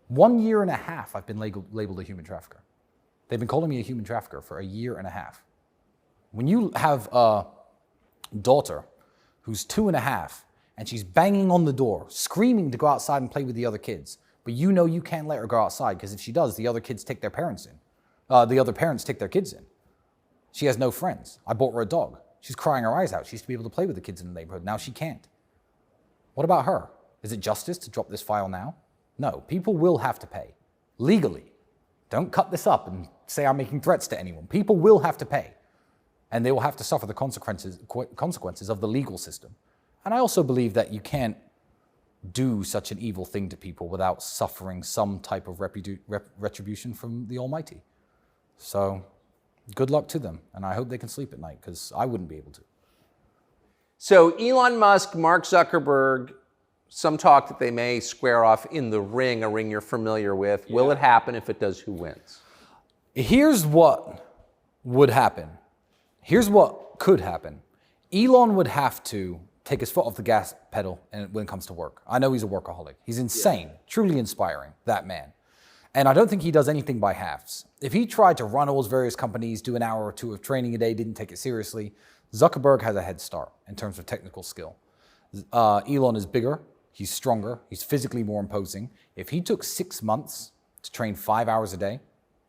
1 year and a half I've been labeled a human trafficker. They've been calling me a human trafficker for a year and a half. When you have a daughter who's 2.5 and she's banging on the door, screaming to go outside and play with the other kids, but you know you can't let her go outside because if she does, the other kids take their parents in. The other parents take their kids in. She has no friends. I bought her a dog. She's crying her eyes out. She used to be able to play with the kids in the neighborhood. Now she can't. What about her? Is it justice to drop this file now? No, people will have to pay. Legally. Don't cut this up and say I'm making threats to anyone. People will have to pay. And they will have to suffer the consequences of the legal system. And I also believe that you can't do such an evil thing to people without suffering some type of retribution from the Almighty. So good luck to them. And I hope they can sleep at night because I wouldn't be able to. So Elon Musk, Mark Zuckerberg, some talk that they may square off in the ring, a ring you're familiar with. Yeah. Will it happen? If it does, who wins? Here's what would happen. Here's what could happen. Elon would have to take his foot off the gas pedal when it comes to work. I know he's a workaholic. He's insane, truly inspiring, that man. And I don't think he does anything by halves. If he tried to run all his various companies, do an hour or two of training a day, didn't take it seriously, Zuckerberg has a head start in terms of technical skill. Elon is bigger. He's stronger. He's physically more imposing. If he took 6 months to train 5 hours a day,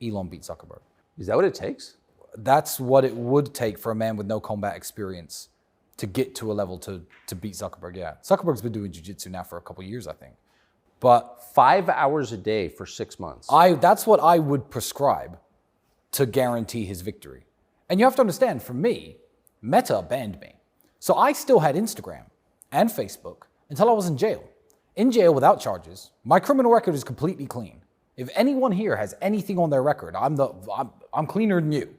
Elon beat Zuckerberg. Is that what it takes? That's what it would take for a man with no combat experience to get to a level to beat Zuckerberg, yeah. Zuckerberg's been doing jiu-jitsu now for a couple of years, I think. But 5 hours a day for 6 months. That's what I would prescribe to guarantee his victory. And you have to understand, for me, Meta banned me. So I still had Instagram and Facebook until I was in jail. In jail without charges. My criminal record is completely clean. If anyone here has anything on their record, I'm cleaner than you.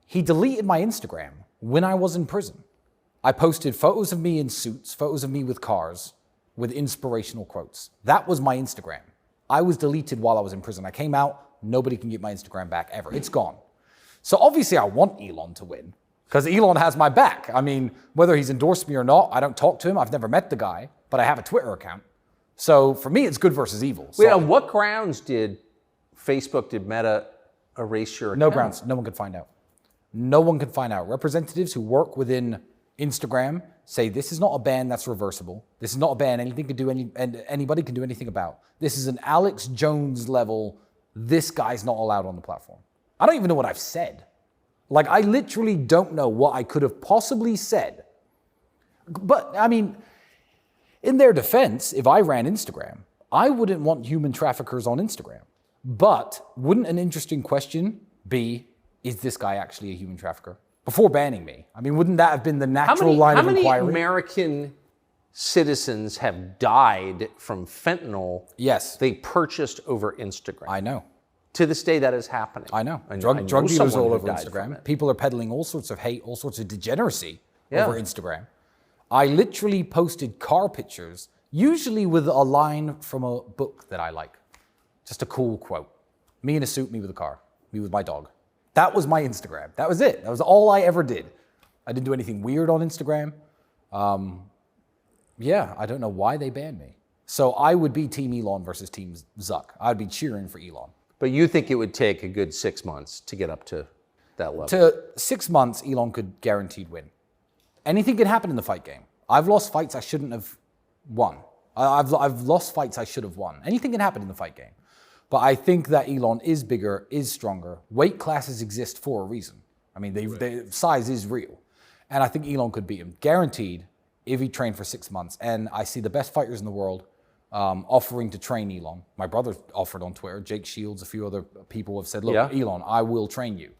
He deleted my Instagram when I was in prison. I posted photos of me in suits, photos of me with cars, with inspirational quotes. That was my Instagram. I was deleted while I was in prison. I came out, nobody can get my Instagram back ever. It's gone. So obviously I want Elon to win, because Elon has my back. I mean, whether he's endorsed me or not, I don't talk to him. I've never met the guy, but I have a Twitter account. So for me, it's good versus evil. Wait, on what grounds did Meta erase your account? No grounds. No one could find out. No one could find out. Representatives who work within Instagram say this is not a ban that's reversible. This is not a ban anybody can do anything about. This is an Alex Jones level, this guy's not allowed on the platform. I don't even know what I've said. Like, I literally don't know what I could have possibly said. But, I mean, in their defense, if I ran Instagram, I wouldn't want human traffickers on Instagram. But wouldn't an interesting question be, is this guy actually a human trafficker? Before banning me. I mean, wouldn't that have been the natural line of inquiry? How many American citizens have died from fentanyl they purchased over Instagram? I know. To this day, that is happening. I know. Drug dealers all over Instagram. People are peddling all sorts of hate, all sorts of degeneracy over Instagram. I literally posted car pictures, usually with a line from a book that I like. Just a cool quote. Me in a suit, me with a car, me with my dog. That was my Instagram. That was it. That was all I ever did. I didn't do anything weird on Instagram. I don't know why they banned me. So I would be Team Elon versus Team Zuck. I'd be cheering for Elon. But you think it would take a good 6 months to get up to that level? To 6 months, Elon could guaranteed win. Anything can happen in the fight game. I've lost fights I shouldn't have won. I've lost fights I should have won. Anything can happen in the fight game. But I think that Elon is bigger, is stronger. Weight classes exist for a reason. I mean, size is real. And I think Elon could beat him, guaranteed, if he trained for 6 months. And I see the best fighters in the world offering to train Elon. My brother offered on Twitter. Jake Shields, a few other people have said, look, Elon, I will train you.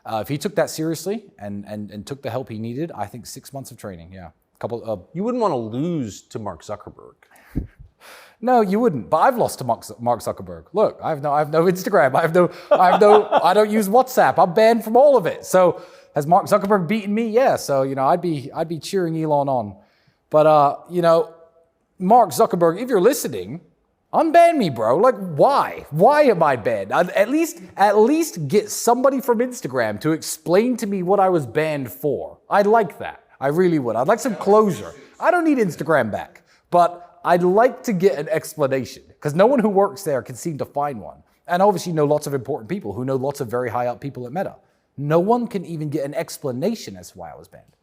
If he took that seriously and took the help he needed, I think 6 months of training, You wouldn't want to lose to Mark Zuckerberg. No, you wouldn't. But I've lost to Mark Zuckerberg. Look, I have no Instagram. I don't use WhatsApp. I'm banned from all of it. So has Mark Zuckerberg beaten me? Yeah. So I'd be cheering Elon on. But Mark Zuckerberg, if you're listening, unban me, bro. Like, why? Why am I banned? At least get somebody from Instagram to explain to me what I was banned for. I'd like that. I really would. I'd like some closure. I don't need Instagram back, but I'd like to get an explanation, because no one who works there can seem to find one. And obviously know lots of important people who know lots of very high up people at Meta. No one can even get an explanation as to why I was banned.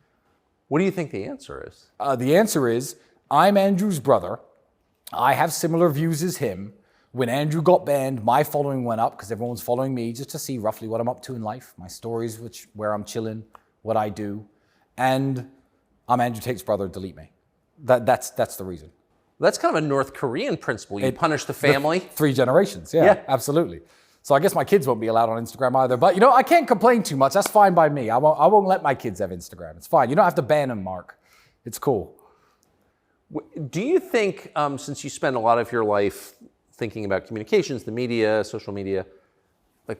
What do you think the answer is? The answer is, I'm Andrew's brother. I have similar views as him. When Andrew got banned, my following went up because everyone's following me just to see roughly what I'm up to in life, my stories, where I'm chilling, what I do. And I'm Andrew Tate's brother, delete me. That's the reason. That's kind of a North Korean principle. You punish the family. 3 generations, yeah, absolutely. So I guess my kids won't be allowed on Instagram either. But I can't complain too much. That's fine by me. I won't let my kids have Instagram. It's fine. You don't have to ban them, Mark. It's cool. Do you think, since you spend a lot of your life thinking about communications, the media, social media, like,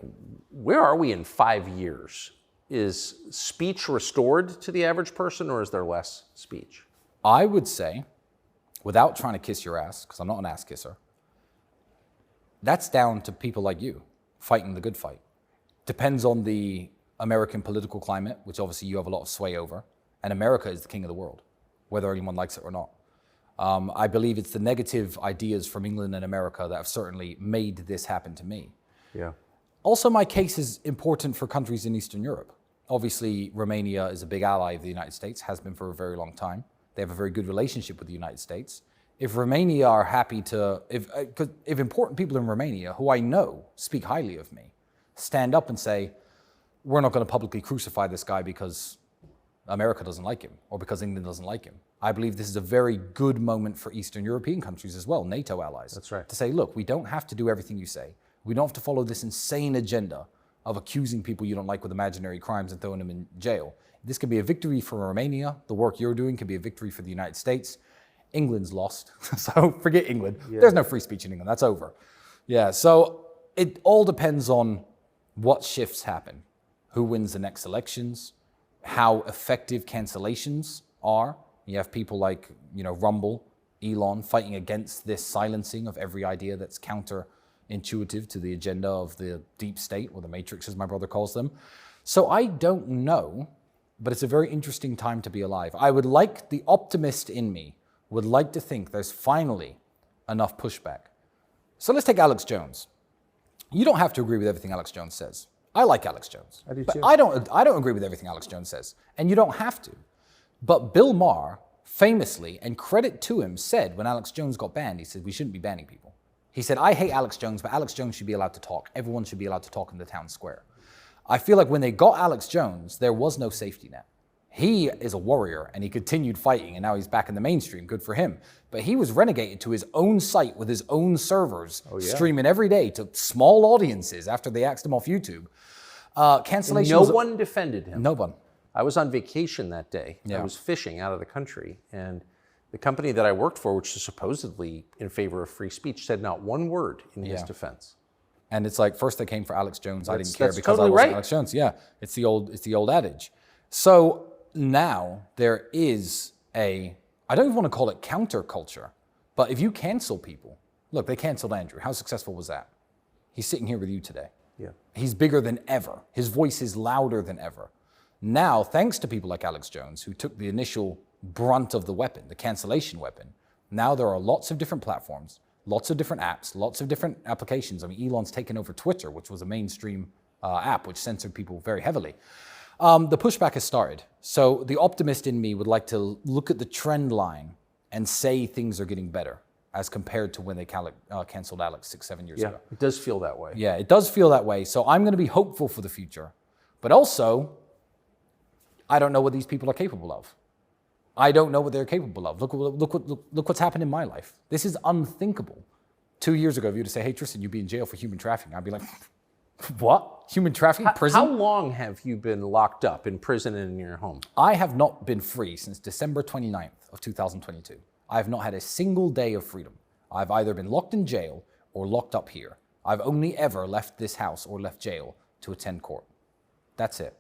where are we in 5 years? Is speech restored to the average person, or is there less speech? I would say, without trying to kiss your ass, because I'm not an ass kisser, that's down to people like you fighting the good fight. Depends on the American political climate, which obviously you have a lot of sway over, and America is the king of the world, whether anyone likes it or not. I believe it's the negative ideas from England and America that have certainly made this happen to me. Yeah. Also, my case is important for countries in Eastern Europe. Obviously, Romania is a big ally of the United States, has been for a very long time. They have a very good relationship with the United States. If Romania are happy to, if important people in Romania, who I know speak highly of me, stand up and say, we're not going to publicly crucify this guy because America doesn't like him or because England doesn't like him. I believe this is a very good moment for Eastern European countries as well, NATO allies. That's right. To say, look, we don't have to do everything you say. We don't have to follow this insane agenda of accusing people you don't like with imaginary crimes and throwing them in jail. This could be a victory for Romania. The work you're doing could be a victory for the United States. England's lost, so forget England. Yeah. There's no free speech in England, that's over. Yeah, so it all depends on what shifts happen, who wins the next elections, how effective cancellations are. You have people like, Rumble, Elon fighting against this silencing of every idea that's counterintuitive to the agenda of the deep state, or the matrix as my brother calls them. So I don't know, but it's a very interesting time to be alive. I would like, the optimist in me would like to think there's finally enough pushback. So let's take Alex Jones. You don't have to agree with everything Alex Jones says. I like Alex Jones. I do but too. I don't agree with everything Alex Jones says, and you don't have to. But Bill Maher famously, and credit to him, said when Alex Jones got banned, he said, we shouldn't be banning people. He said, I hate Alex Jones, but Alex Jones should be allowed to talk. Everyone should be allowed to talk in the town square. I feel like when they got Alex Jones, there was no safety net. He is a warrior, and he continued fighting, and now he's back in the mainstream. Good for him. But he was renegated to his own site with his own servers, streaming every day to small audiences after they axed him off YouTube. Cancellation. No one defended him. No one. I was on vacation that day. I was fishing out of the country, and the company that I worked for, which is supposedly in favor of free speech, said not one word in his defense. And it's like, first they came for Alex Jones. I didn't care because I wasn't Alex Jones. Yeah, it's the old adage. So now there is I don't even want to call it counterculture, but if you cancel people, look, they canceled Andrew. How successful was that? He's sitting here with you today. Yeah. He's bigger than ever. His voice is louder than ever. Now, thanks to people like Alex Jones, who took the initial brunt of the weapon, the cancellation weapon, now there are lots of different platforms, lots of different apps, lots of different applications. I mean, Elon's taken over Twitter, which was a mainstream app, which censored people very heavily. The pushback has started. So the optimist in me would like to look at the trend line and say things are getting better as compared to when they canceled Alex 6-7 years ago. Yeah, it does feel that way. Yeah, it does feel that way. So I'm going to be hopeful for the future. But also, I don't know what these people are capable of. I don't know what they're capable of. Look what's happened in my life. This is unthinkable. 2 years ago, if you were to say, hey, Tristan, you'd be in jail for human trafficking, I'd be like, what? Human trafficking? Prison? How long have you been locked up in prison and in your home? I have not been free since December 29th of 2022. I have not had a single day of freedom. I've either been locked in jail or locked up here. I've only ever left this house or left jail to attend court. That's it.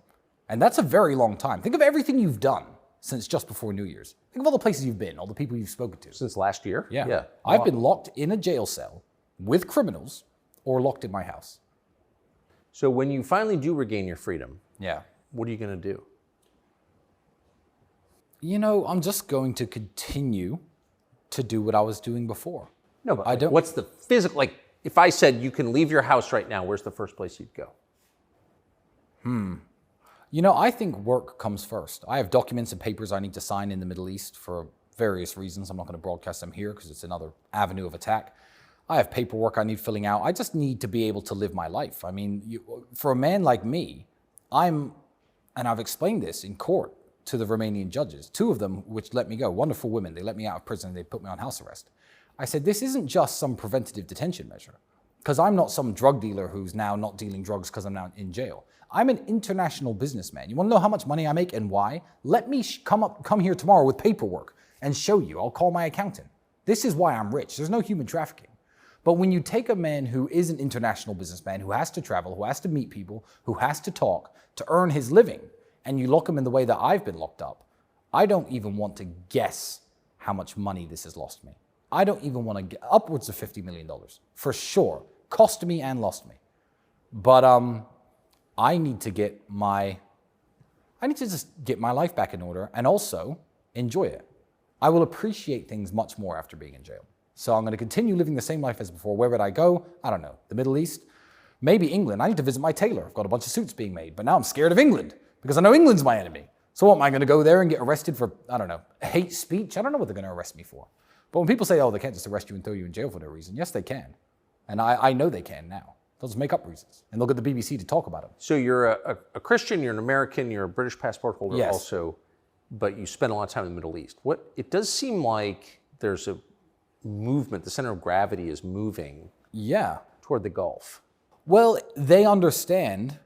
And that's a very long time. Think of everything you've done since just before New Year's. Think of all the places you've been, all the people you've spoken to. Since last year? Yeah. I've been locked in a jail cell with criminals or locked in my house. So when you finally do regain your freedom, yeah, what are you going to do? You know, I'm just going to continue to do what I was doing before. No, but I don't. What's the physical, like, if I said you can leave your house right now, where's the first place you'd go? You know, I think work comes first. I have documents and papers I need to sign in the Middle East for various reasons. I'm not going to broadcast them here because it's another avenue of attack. I have paperwork I need filling out. I just need to be able to live my life. I mean, for a man like me, and I've explained this in court to the Romanian judges, 2 of them which let me go, wonderful women. They let me out of prison and they put me on house arrest. I said, this isn't just some preventative detention measure, because I'm not some drug dealer who's now not dealing drugs because I'm now in jail. I'm an international businessman. You want to know how much money I make and why? Let me come here tomorrow with paperwork and show you. I'll call my accountant. This is why I'm rich. There's no human trafficking. But when you take a man who is an international businessman, who has to travel, who has to meet people, who has to talk to earn his living, and you lock him in the way that I've been locked up, I don't even want to guess how much money this has lost me. I don't even want to get upwards of $50 million, for sure. Cost me and lost me. But I need to just get my life back in order and also enjoy it. I will appreciate things much more after being in jail. So I'm going to continue living the same life as before. Where would I go? I don't know. The Middle East? Maybe England. I need to visit my tailor. I've got a bunch of suits being made, but now I'm scared of England because I know England's my enemy. So what, am I going to go there and get arrested for, I don't know, hate speech? I don't know what they're going to arrest me for. But when people say, oh, they can't just arrest you and throw you in jail for no reason, yes, they can. And I know they can now. They'll just make up reasons. And they'll get the BBC to talk about them. So you're a Christian, you're an American, you're a British passport holder also, but you spend a lot of time in the Middle East. It does seem like there's a movement, the center of gravity is moving toward the Gulf. Well, they understand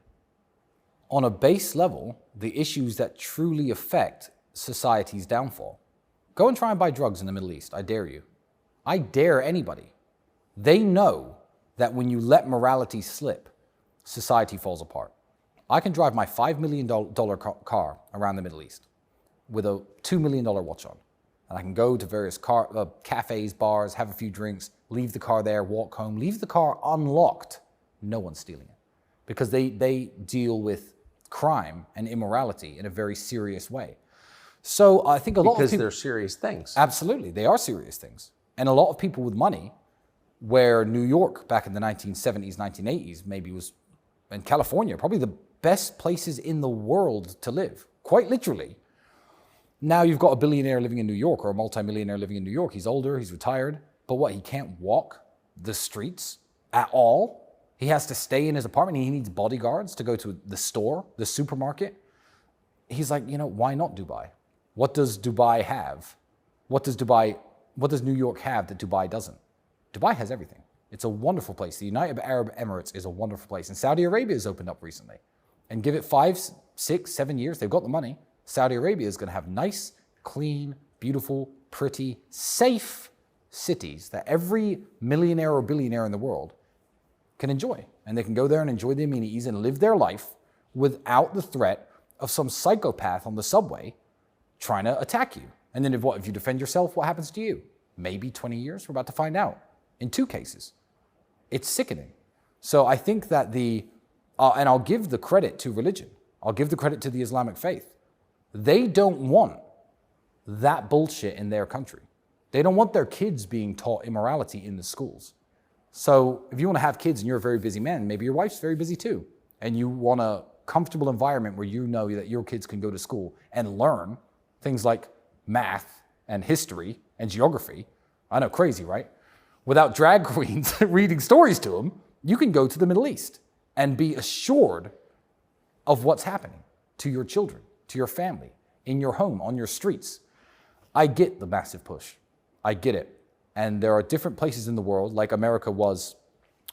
on a base level the issues that truly affect society's downfall. Go and try and buy drugs in the Middle East. I dare you. I dare anybody. They know that when you let morality slip, society falls apart. I can drive my $5 million car around the Middle East with a $2 million watch on. And I can go to various cafes, bars, have a few drinks, leave the car there, walk home, leave the car unlocked. No one's stealing it. Because they deal with crime and immorality in a very serious way. So I think a lot of people... Because they're serious things. Absolutely, they are serious things. And a lot of people with money, where New York back in the 1970s, 1980s maybe was, and California, probably the best places in the world to live, quite literally. Now you've got a billionaire living in New York or a multimillionaire living in New York. He's older, he's retired, but what, he can't walk the streets at all? He has to stay in his apartment. He needs bodyguards to go to the store, the supermarket. He's like, why not Dubai? What does Dubai have? What does New York have that Dubai doesn't? Dubai has everything. It's a wonderful place. The United Arab Emirates is a wonderful place. And Saudi Arabia has opened up recently. And give it 5, 6, 7 years, they've got the money. Saudi Arabia is going to have nice, clean, beautiful, pretty, safe cities that every millionaire or billionaire in the world can enjoy. And they can go there and enjoy the amenities and live their life without the threat of some psychopath on the subway trying to attack you. And then if you defend yourself, what happens to you? Maybe 20 years? We're about to find out. In 2 cases. It's sickening. So I think that and I'll give the credit to religion. I'll give the credit to the Islamic faith. They don't want that bullshit in their country. They don't want their kids being taught immorality in the schools. So if you want to have kids and you're a very busy man, maybe your wife's very busy too, and you want a comfortable environment where you know that your kids can go to school and learn things like math and history and geography. I know, crazy, right? Without drag queens reading stories to them, you can go to the Middle East and be assured of what's happening to your children, to your family, in your home, on your streets. I get the massive push. I get it. And there are different places in the world, like America was,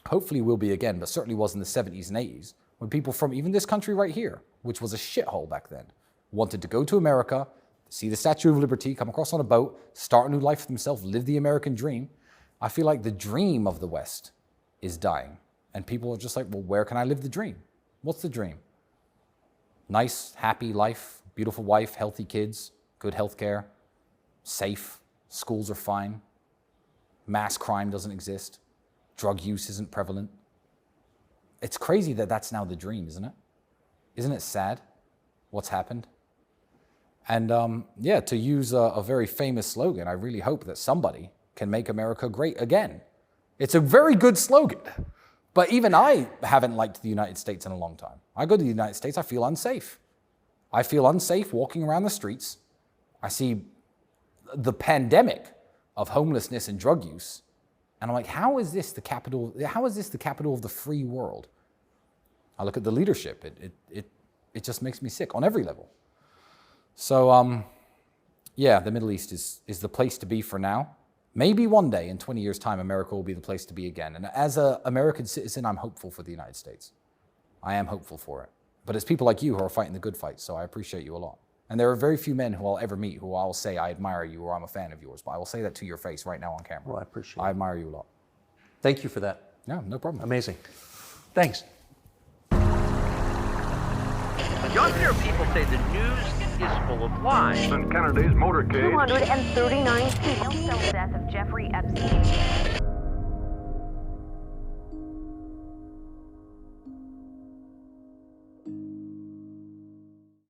hopefully will be again, but certainly was in the 70s and 80s, when people from even this country right here, which was a shithole back then, wanted to go to America, see the Statue of Liberty, come across on a boat, start a new life for themselves, live the American dream. I feel like the dream of the West is dying. And people are just like, well, where can I live the dream? What's the dream? Nice, happy life, beautiful wife, healthy kids, good health care, safe, schools are fine, mass crime doesn't exist, drug use isn't prevalent. It's crazy that that's now the dream, isn't it? Isn't it sad what's happened? And to use a very famous slogan, I really hope that somebody can make America great again. It's a very good slogan. But even I haven't liked the United States in a long time. I go to the United States, I feel unsafe. I feel unsafe walking around the streets. I see the pandemic of homelessness and drug use. And I'm like, how is this the capital of the free world? I look at the leadership. It just makes me sick on every level. So, the Middle East is the place to be for now. Maybe one day, in 20 years' time, America will be the place to be again. And as an American citizen, I'm hopeful for the United States. I am hopeful for it. But it's people like you who are fighting the good fight, so I appreciate you a lot. And there are very few men who I'll ever meet who I'll say I admire you or I'm a fan of yours, but I will say that to your face right now on camera. Well, I appreciate it. I admire you a lot. Thank you for that. Yeah, no problem. Amazing. Thanks. Younger people say the news is full of lies. In Kennedy's motorcade. 239 people. Death of Jeffrey Epstein.